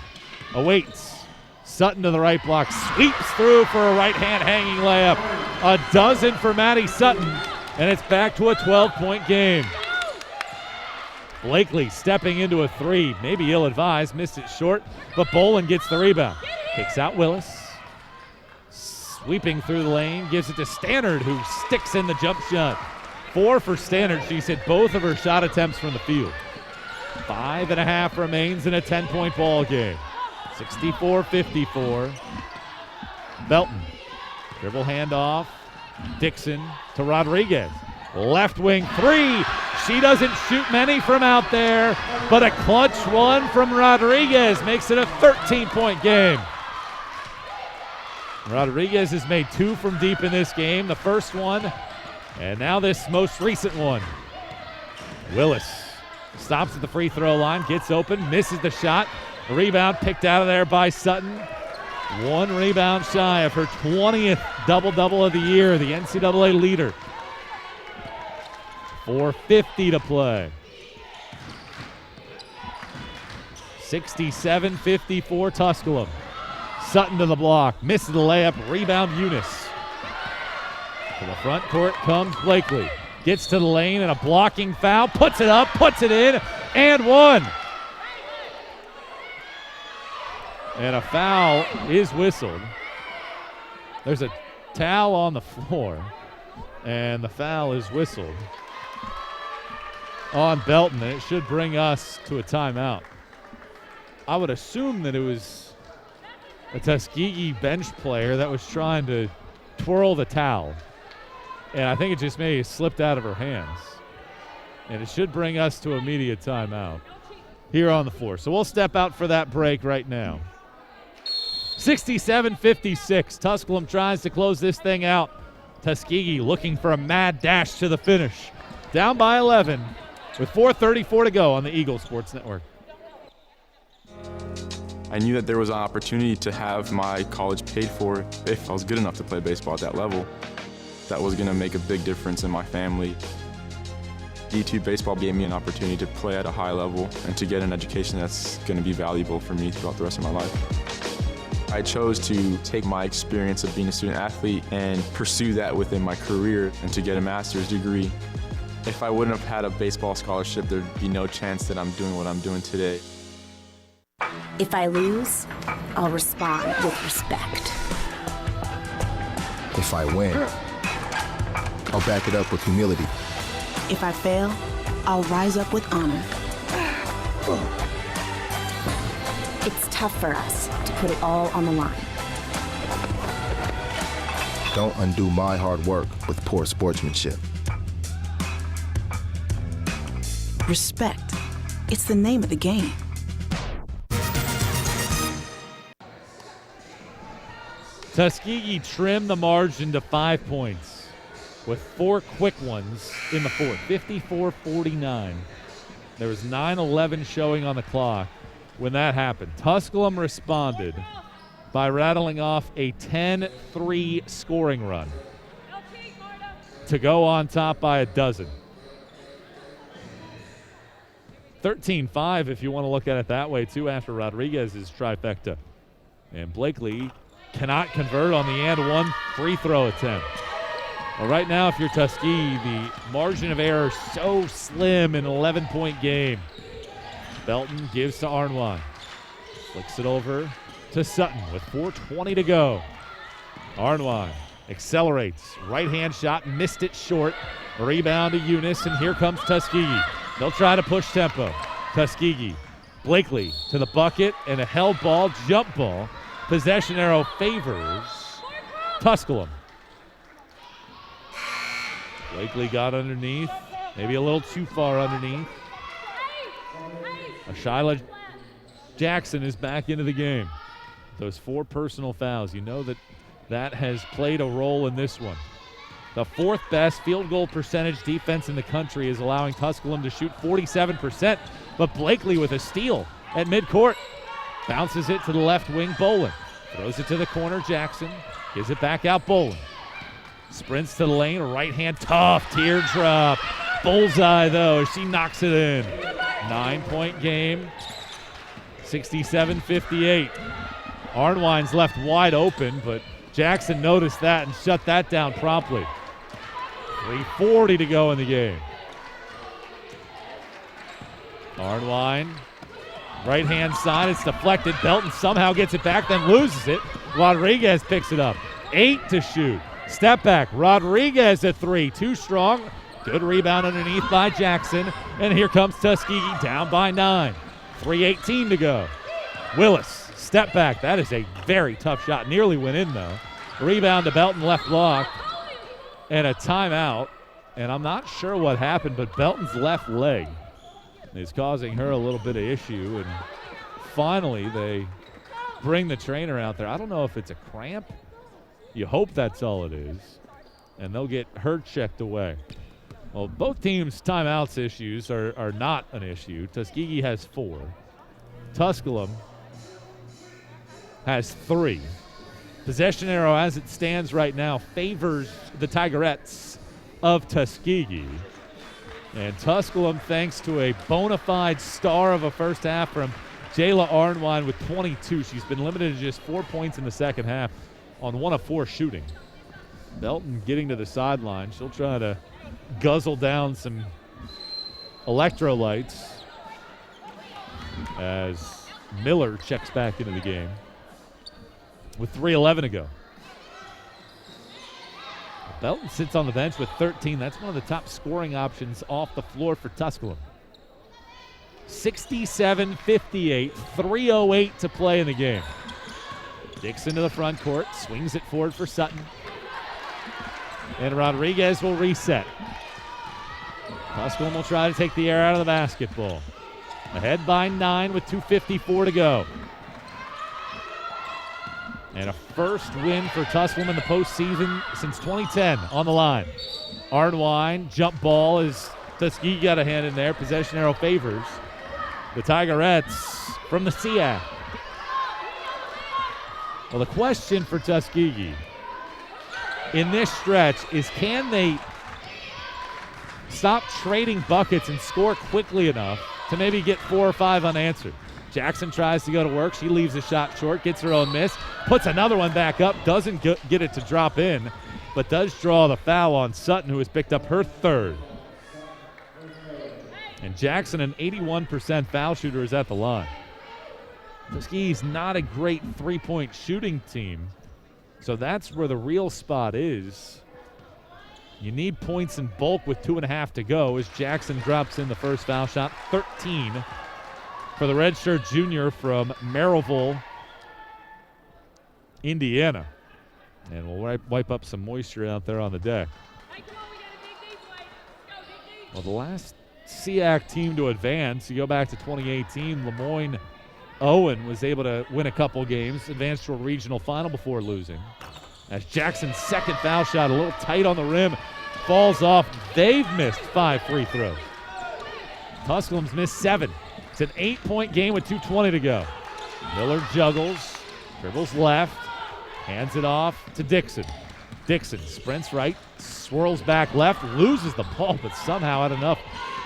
S1: awaits. Sutton to the right block, sweeps through for a right-hand hanging layup. A dozen for Maddie Sutton, and it's back to a 12-point game. Blakely stepping into a 3, maybe ill-advised, missed it short, but Bolin gets the rebound. Kicks out Willis. Sweeping through the lane, gives it to Stannard, who sticks in the jump shot. 4 for Stannard. She's hit both of her shot attempts from the field. 5.5 remains in a 10-point ball game. 64-54. Belton, dribble handoff. Dixon to Rodriguez. Left wing 3. She doesn't shoot many from out there, but a clutch one from Rodriguez makes it a 13-point game. Rodriguez has made 2 from deep in this game, the first one, and now this most recent one. Willis stops at the free throw line, gets open, misses the shot. A rebound picked out of there by Sutton. 1 rebound shy of her 20th double-double of the year, the NCAA leader. 4:50 to play. 67-54 Tusculum. Sutton to the block, misses the layup, rebound Eunice. To the front court comes Blakely. Gets to the lane and a blocking foul, puts it up, puts it in, and 1. And a foul is whistled. There's a towel on the floor, and the foul is whistled on Belton, and it should bring us to a timeout. I would assume that it was a Tuskegee bench player that was trying to twirl the towel, and I think it just maybe slipped out of her hands. And it should bring us to immediate timeout here on the floor. So we'll step out for that break right now. 67-56. Tusculum tries to close this thing out. Tuskegee looking for a mad dash to the finish. Down by 11 with 4:34 to go on the Eagle Sports Network.
S2: I knew that there was an opportunity to have my college paid for if I was good enough to play baseball at that level. That was going to make a big difference in my family. D2 baseball gave me an opportunity to play at a high level and to get an education that's going to be valuable for me throughout the rest of my life. I chose to take my experience of being a student athlete and pursue that within my career and to get a master's degree. If I wouldn't have had a baseball scholarship, there'd be no chance that I'm doing what I'm doing today.
S16: If I lose, I'll respond with respect.
S17: If I win, I'll back it up with humility.
S13: If I fail, I'll rise up with honor.
S16: It's tough for us to put it all on the line.
S17: Don't undo my hard work with poor sportsmanship.
S13: Respect. It's the name of the game.
S1: Tuskegee trimmed the margin to 5 points with 4 quick ones in the fourth, 54-49. There was 9:11 showing on the clock when that happened. Tusculum responded by rattling off a 10-3 scoring run to go on top by a dozen. 13-5 if you want to look at it that way, too, after Rodriguez's trifecta. And Blakely cannot convert on the and one free throw attempt. Well, right now, if you're Tuskegee, the margin of error is so slim in an 11-point game. Belton gives to Arnwine. Flicks it over to Sutton with 4:20 to go. Arnwine accelerates. Right-hand shot, missed it short. Rebound to Eunice, and here comes Tuskegee. They'll try to push tempo. Tuskegee. Blakely to the bucket, and a held ball, jump ball. Possession arrow favors Tusculum. Blakely got underneath, maybe a little too far underneath. Shyla Jackson is back into the game. Those 4 personal fouls, you know that has played a role in this one. The 4th best field goal percentage defense in the country is allowing Tusculum to shoot 47%, but Blakely with a steal at midcourt. Bounces it to the left wing, Bolin. Throws it to the corner, Jackson. Gives it back out, Bolin. Sprints to the lane, right hand, tough teardrop. Bullseye, though, she knocks it in. 9-point game, 67-58. Arnwine's left wide open, but Jackson noticed that and shut that down promptly. 3:40 to go in the game. Arnwine, right-hand side, it's deflected. Belton somehow gets it back, then loses it. Rodriguez picks it up. 8 to shoot. Step back. Rodriguez at 3. Too strong. Good rebound underneath by Jackson. And here comes Tuskegee down by 9. 3:18 to go. Willis, step back. That is a very tough shot. Nearly went in, though. Rebound to Belton, left block. And a timeout. And I'm not sure what happened, but Belton's left leg is causing her a little bit of issue. And finally, they bring the trainer out there. I don't know if it's a cramp. You hope that's all it is. And they'll get her checked away. Well, both teams' timeouts issues are not an issue. Tuskegee has 4. Tusculum has 3. Possession arrow, as it stands right now, favors the Tigerettes of Tuskegee. And Tusculum, thanks to a bona fide star of a first half from Jayla Arnwine with 22. She's been limited to just 4 points in the second half on 1 of 4 shooting. Belton getting to the sideline. She'll try to guzzle down some electrolytes as Miller checks back into the game with 3:11 to go. Belton sits on the bench with 13. That's one of the top scoring options off the floor for Tusculum. 67-58, 3:08 to play in the game. Dixon to the front court, swings it forward for Sutton. And Rodriguez will reset. Tusculum will try to take the air out of the basketball. Ahead by 9 with 2:54 to go. And a first win for Tusculum in the postseason since 2010 on the line. Arnwine, jump ball as Tuskegee got a hand in there. Possession arrow favors the Tigerettes from the SEAC. Well, the question for Tuskegee in this stretch is, can they stop trading buckets and score quickly enough to maybe get 4 or 5 unanswered? Jackson tries to go to work. She leaves a shot short, gets her own miss, puts another one back up, doesn't get it to drop in, but does draw the foul on Sutton, who has picked up her 3rd. And Jackson, an 81% foul shooter, is at the line. Tuskegee's not a great three-point shooting team, so that's where the real spot is. You need points in bulk with 2.5 to go as Jackson drops in the first foul shot. 13 for the redshirt junior from Maryville, Indiana. And we'll wipe up some moisture out there on the deck. Well, the last SEAC team to advance, you go back to 2018, Lemoyne Owen was able to win a couple games, advance to a regional final before losing. As Jackson's second foul shot, a little tight on the rim, falls off. They've missed 5 free throws. Tusculum's missed 7. It's an 8-point game with 2:20 to go. Miller juggles, dribbles left, hands it off to Dixon. Dixon sprints right, swirls back left, loses the ball, but somehow had enough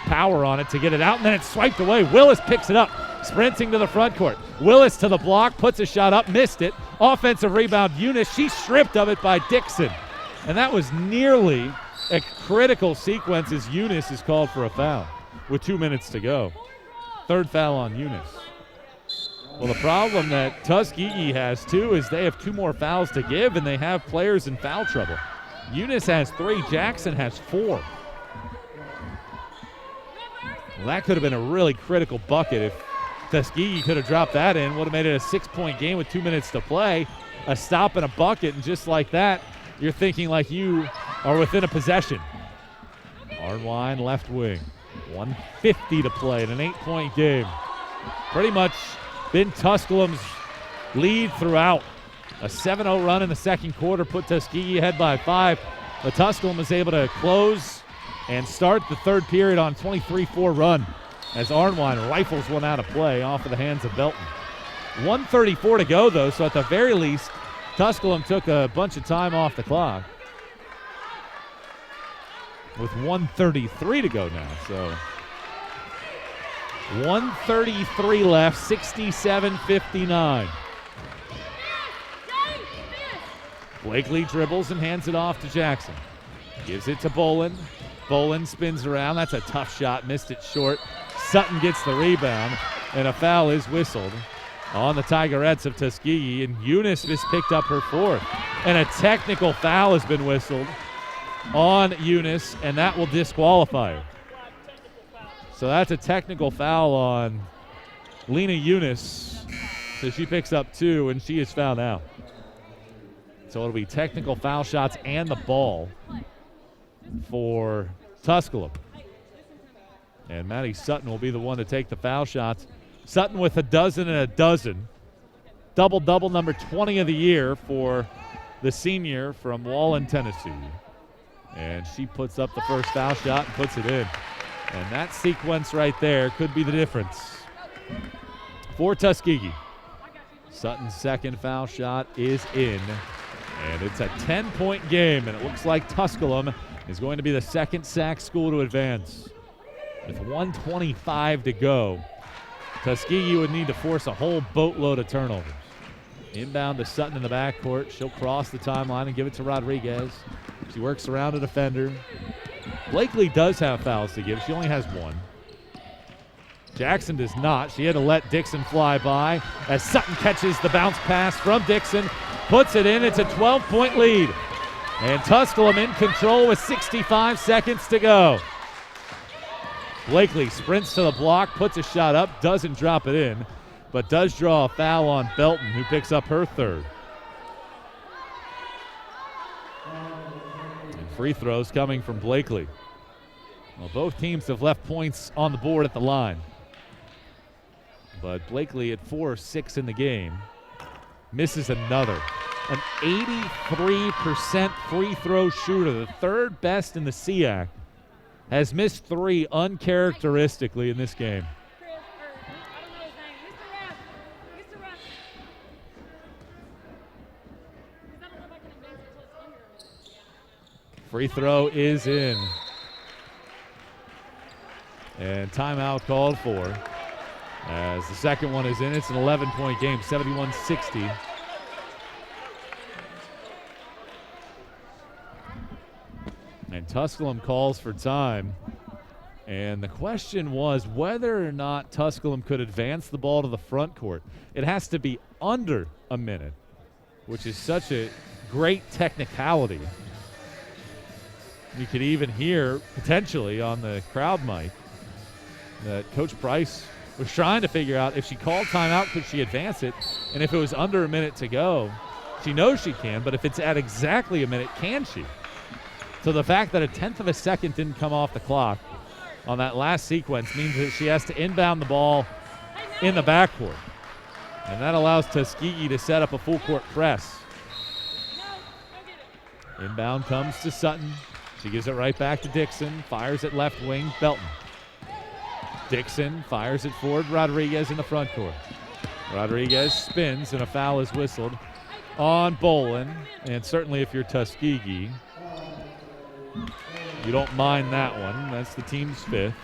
S1: power on it to get it out, and then it's swiped away. Willis picks it up, sprinting to the front court. Willis to the block, puts a shot up, missed it. Offensive rebound, Eunice. She's stripped of it by Dixon. And that was nearly a critical sequence as Eunice is called for a foul with 2 minutes to go. Third foul on Eunice. Well, the problem that Tuskegee has, too, is they have 2 more fouls to give, and they have players in foul trouble. Eunice has 3. Jackson has 4. Well, that could have been a really critical bucket if Tuskegee could have dropped that in. Would have made it a 6-point game with 2 minutes to play. A stop and a bucket, and just like that, you're thinking like you are within a possession. Arnwine left wing. 1:50 to play in an 8-point game. Pretty much been Tusculum's lead throughout. A 7-0 run in the second quarter put Tuskegee ahead by 5. But Tusculum was able to close and start the third period on 23-4 run as Arnwine rifles one out of play off of the hands of Belton. 1:34 to go, though, so at the very least, Tusculum took a bunch of time off the clock. With 1:33 to go now, so 1:33 left, 67-59. Blakely dribbles and hands it off to Jackson. Gives it to Bolin. Bolin spins around. That's a tough shot. Missed it short. Sutton gets the rebound, and a foul is whistled on the Tigerettes of Tuskegee, and Eunice just picked up her 4th. And a technical foul has been whistled on Eunice, and that will disqualify her. So that's a technical foul on Lena Eunice. So she picks up 2, and she is fouled out. So it'll be technical foul shots and the ball for Tusculum. And Maddie Sutton will be the one to take the foul shots. Sutton with a dozen and a dozen. Double-double, number 20 of the year for the senior from Wallen, Tennessee. And she puts up the first foul shot and puts it in. And that sequence right there could be the difference for Tuskegee. Sutton's second foul shot is in. And it's a 10-point game, and it looks like Tusculum is going to be the second SAC school to advance. With 1:25 to go, Tuskegee would need to force a whole boatload of turnovers. Inbound to Sutton in the backcourt. She'll cross the timeline and give it to Rodriguez. She works around a defender. Blakely does have fouls to give. She only has 1. Jackson does not. She had to let Dixon fly by as Sutton catches the bounce pass from Dixon, puts it in. It's a 12-point lead. And Tusculum in control with 65 seconds to go. Blakely sprints to the block, puts a shot up, doesn't drop it in, but does draw a foul on Belton, who picks up her 3rd. And free throws coming from Blakely. Well, both teams have left points on the board at the line. But Blakely at 4 of 6 in the game misses another. An 83% free throw shooter, the 3rd best in the SEAC, has missed 3 uncharacteristically in this game. Free throw is in. And timeout called for. As the second one is in, it's an 11-point game, 71-60. And Tusculum calls for time. And the question was whether or not Tusculum could advance the ball to the front court. It has to be under a minute, which is such a great technicality. You could even hear, potentially, on the crowd mic that Coach Price was trying to figure out if she called timeout, could she advance it? And if it was under a minute to go, she knows she can, but if it's at exactly a minute, can she? So the fact that a 1/10 of a second didn't come off the clock on that last sequence means that she has to inbound the ball in the backcourt. And that allows Tuskegee to set up a full court press. Inbound comes to Sutton. She gives it right back to Dixon. Fires it left wing, Belton. Dixon fires it forward, Rodriguez in the front court. Rodriguez spins and a foul is whistled on Bolin. And certainly if you're Tuskegee, you don't mind that one. That's the team's 5th.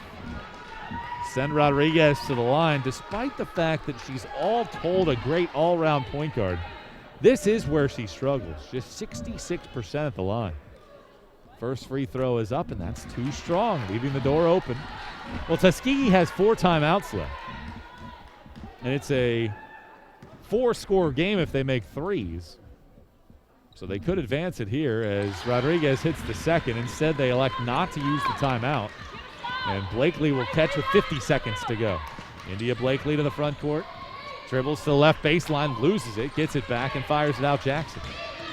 S1: send Rodriguez to the line, despite the fact that she's all told a great all-around point guard. This is where she struggles, just 66% at the line. First free throw is up, and that's too strong, leaving the door open. Well, Tuskegee has 4 timeouts left, and it's a 4-score game if they make threes. So they could advance it here as Rodriguez hits the second. Instead, they elect not to use the timeout. And Blakely will catch with 50 seconds to go. India Blakely to the front court. Dribbles to the left baseline, loses it, gets it back, and fires it out Jackson.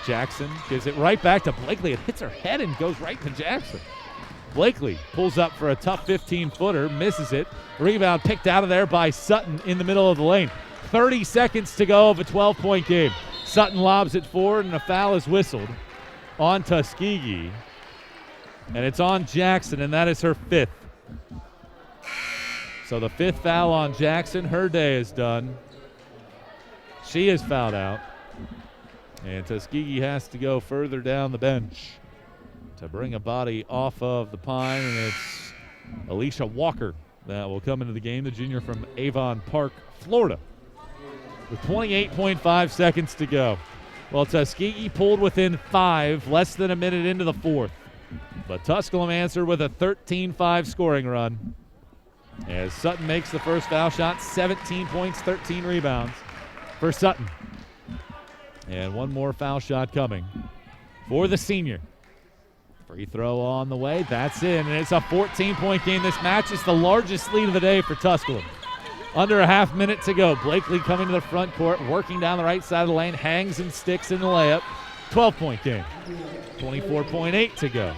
S1: Jackson gives it right back to Blakely. It hits her head and goes right to Jackson. Blakely pulls up for a tough 15-footer, misses it. Rebound picked out of there by Sutton in the middle of the lane. 30 seconds to go of a 12-point game. Sutton lobs it forward, and a foul is whistled on Tuskegee. And it's on Jackson, and that is her 5th. So the 5th foul on Jackson. Her day is done. She is fouled out. And Tuskegee has to go further down the bench to bring a body off of the pine, and it's Alicia Walker that will come into the game, the junior from Avon Park, Florida, with 28.5 seconds to go. Well, Tuskegee pulled within 5, less than a minute into the 4th. But Tusculum answered with a 13-5 scoring run as Sutton makes the first foul shot, 17 points, 13 rebounds for Sutton. And one more foul shot coming for the senior. Free throw on the way. That's in, and it's a 14-point game. This match is the largest lead of the day for Tusculum. Under a half minute to go. Blakely coming to the front court, working down the right side of the lane, hangs and sticks in the layup. 12-point game. 24.8 to go.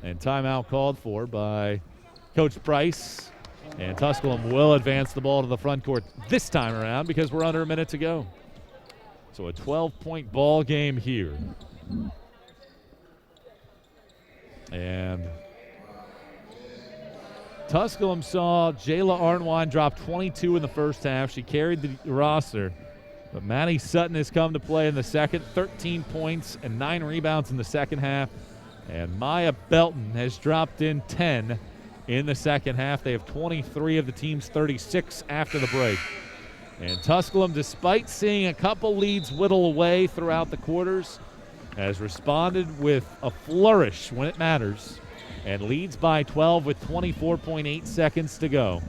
S1: And timeout called for by Coach Price. And Tusculum will advance the ball to the front court this time around because we're under a minute to go. So a 12-point ball game here. And Tusculum saw Jayla Arnwine drop 22 in the first half. She carried the roster. But Maddie Sutton has come to play in the second, 13 points and 9 rebounds in the second half. And Maya Belton has dropped in 10 in the second half. They have 23 of the team's 36 after the break. And Tusculum, despite seeing a couple leads whittle away throughout the quarters, has responded with a flourish when it matters and leads by 12 with 24.8 seconds to go.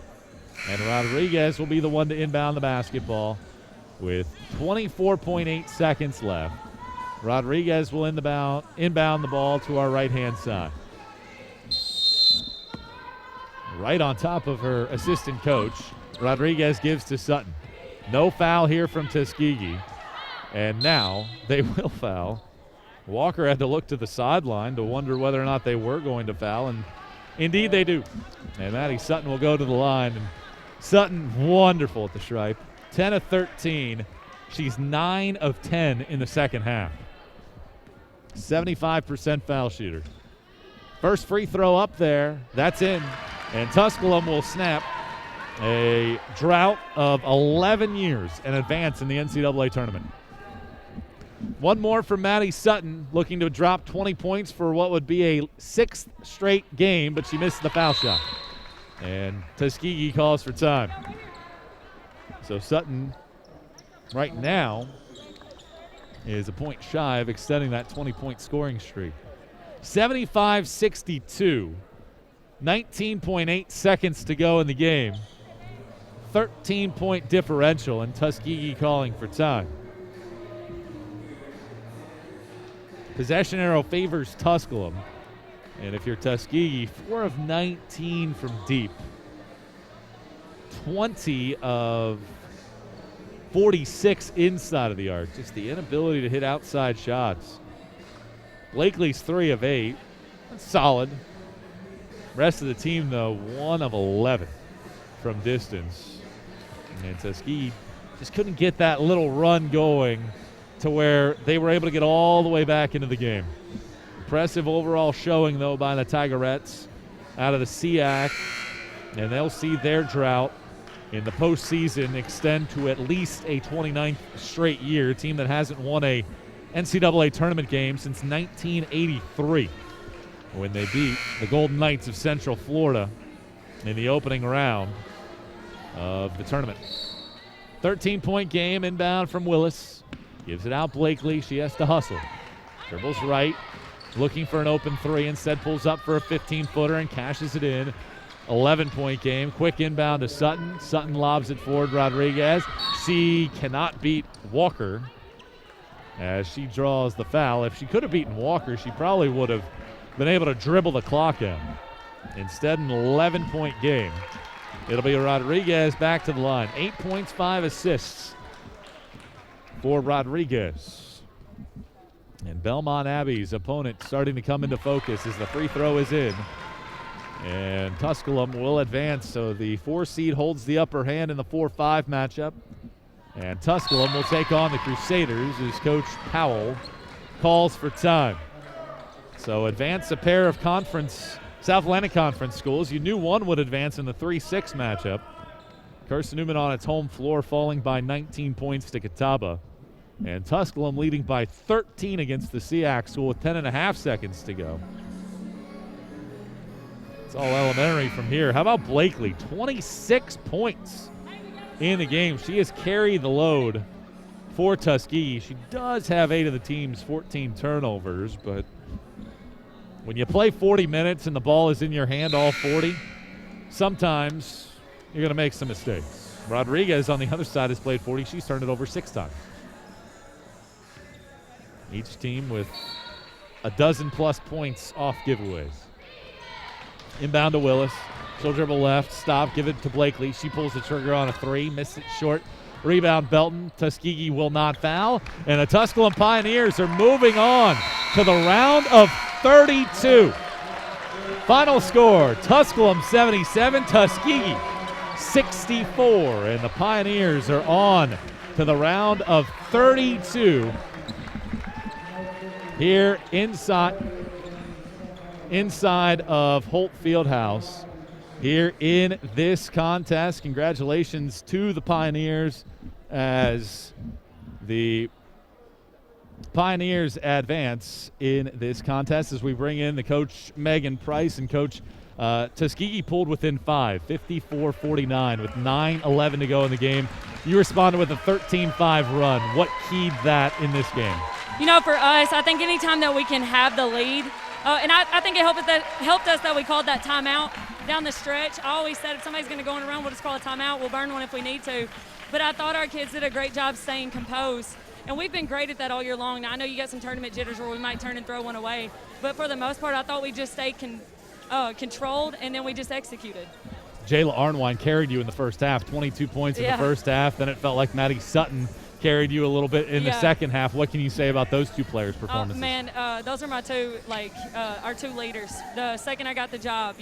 S1: And Rodriguez will be the one to inbound the basketball with 24.8 seconds left. Rodriguez will inbound the ball to our right-hand side. Right on top of her assistant coach, Rodriguez gives to Sutton. No foul here from Tuskegee. And now they will foul. Walker had to look to the sideline to wonder whether or not they were going to foul, and indeed they do. And Maddie Sutton will go to the line. And Sutton, wonderful at the stripe. 10 of 13. She's 9 of 10 in the second half. 75% foul shooter. First free throw up there. That's in. And Tusculum will snap a drought of 11 years and advance in the NCAA tournament. One more from Maddie Sutton, looking to drop 20 points for what would be a 6th straight game, but she missed the foul shot. And Tuskegee calls for time. So Sutton right now is a point shy of extending that 20-point scoring streak. 75-62. 19.8 seconds to go in the game. 13-point differential, and Tuskegee calling for time. Possession arrow favors Tusculum. And if you're Tuskegee, 4 of 19 from deep. 20 of 46 inside of the arc. Just the inability to hit outside shots. Blakely's 3 of 8. That's solid. Rest of the team, though, 1 of 11 from distance. And Tuskegee just couldn't get that little run going to where they were able to get all the way back into the game. Impressive overall showing, though, by the Tigerettes out of the SEAC. And they'll see their drought in the postseason extend to at least a 29th straight year, a team that hasn't won a NCAA tournament game since 1983 when they beat the Golden Knights of Central Florida in the opening round of the tournament. 13-point game inbound from Willis. Gives it out Blakely. She has to hustle. Dribbles right. Looking for an open three. Instead pulls up for a 15-footer and cashes it in. 11-point game. Quick inbound to Sutton. Sutton lobs it forward. Rodriguez. She cannot beat Walker as she draws the foul. If she could have beaten Walker, she probably would have been able to dribble the clock out. Instead, an 11-point game. It'll be Rodriguez back to the line. 8 points, 5 assists for Rodriguez. And Belmont Abbey's opponent starting to come into focus as the free throw is in. And Tusculum will advance, so the 4 seed holds the upper hand in the 4-5 matchup. And Tusculum will take on the Crusaders as Coach Powell calls for time. So advance a pair of South Atlantic Conference schools. You knew one would advance in the 3-6 matchup. Carson-Newman on its home floor falling by 19 points to Catawba. And Tusculum leading by 13 against the SEAC school with 10.5 seconds to go. It's all elementary from here. How about Blakely? 26 points in the game. She has carried the load for Tuskegee. She does have 8 of the team's 14 turnovers, but when you play 40 minutes and the ball is in your hand all 40, sometimes you're going to make some mistakes. Rodriguez on the other side has played 40. She's turned it over 6 times. Each team with a dozen-plus points off giveaways. Inbound to Willis. She'll dribble left, stop, give it to Blakely. She pulls the trigger on a 3, missed it short. Rebound Belton. Tuskegee will not foul. And the Tusculum Pioneers are moving on to the round of 32. Final score, Tusculum 77, Tuskegee 64. And the Pioneers are on to the round of 32 here inside of Holt Fieldhouse here in this contest. Congratulations to the Pioneers as the Pioneers advance in this contest as we bring in the coach Megan Price and coach Tuskegee pulled within 5, 54-49 with 9:11 to go in the game. You responded with a 13-5 run. What keyed that in this game?
S6: You know, for us, I think anytime that we can have the lead, and I think it helped us that we called that timeout down the stretch. I always said if somebody's going to go on a run, we'll just call a timeout. We'll burn one if we need to. But I thought our kids did a great job staying composed. And we've been great at that all year long. Now, I know you got some tournament jitters where we might turn and throw one away. But for the most part, I thought we just stayed controlled, and then we just executed.
S1: Jayla Arnwine carried you in the first half, 22 points in the first half. Then it felt like Maddie Sutton carried you a little bit in the second half. What can you say about those two players' performances?
S6: Those are my our two leaders. The second I got the job,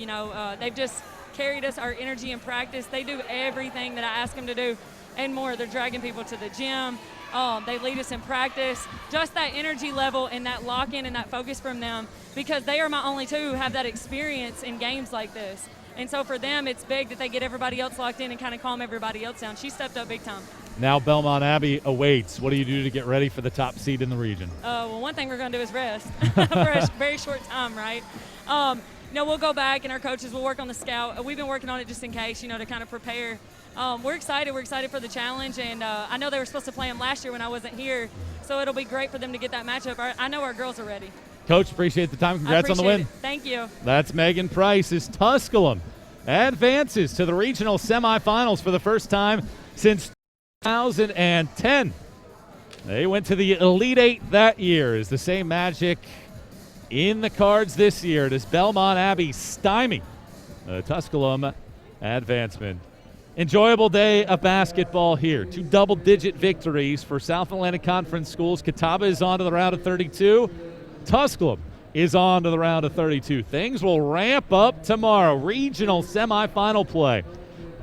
S6: they've just carried us, our energy in practice. They do everything that I ask them to do and more. They're dragging people to the gym. They lead us in practice. Just that energy level and that lock-in and that focus from them, because they are my only two who have that experience in games like this. And so for them, it's big that they get everybody else locked in and kind of calm everybody else down. She stepped up big time.
S1: Now Belmont Abbey awaits. What do you do to get ready for the top seed in the region?
S6: Well, one thing we're going to do is rest for a very short time, right? We'll go back, and our coaches will work on the scout. We've been working on it just in case, to kind of prepare. We're excited. We're excited for the challenge, and I know they were supposed to play them last year when I wasn't here, so it'll be great for them to get that matchup. I know our girls are ready.
S1: Coach, appreciate the time. Congrats on the win.
S6: Thank you.
S1: That's Megan Price as Tusculum advances to the regional semifinals for the first time since 2010. They went to the Elite Eight that year. Is the same magic in the cards this year? Does Belmont Abbey stymie Tusculum advancement? Enjoyable day of basketball here. 2 double-digit victories for South Atlantic Conference schools. Catawba is on to the round of 32. Tusculum is on to the round of 32. Things will ramp up tomorrow. Regional semifinal play.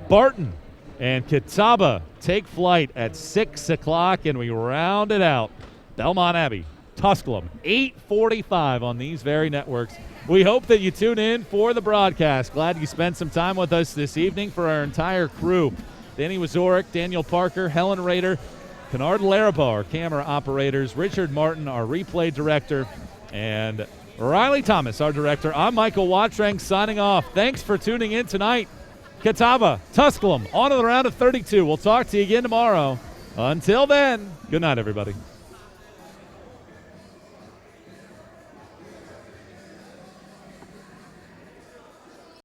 S1: Barton and Catawba take flight at 6 o'clock, and we round it out. Belmont Abbey, Tusculum, 8:45 on these very networks. We hope that you tune in for the broadcast. Glad you spent some time with us this evening. For our entire crew, Danny Wazorek, Daniel Parker, Helen Rader, Kennard Laraba, our camera operators, Richard Martin, our replay director, and Riley Thomas, our director. I'm Michael Watreng signing off. Thanks for tuning in tonight Catawba, Tusculum, on to the round of 32. We'll talk to you again tomorrow. Until then, good night, everybody.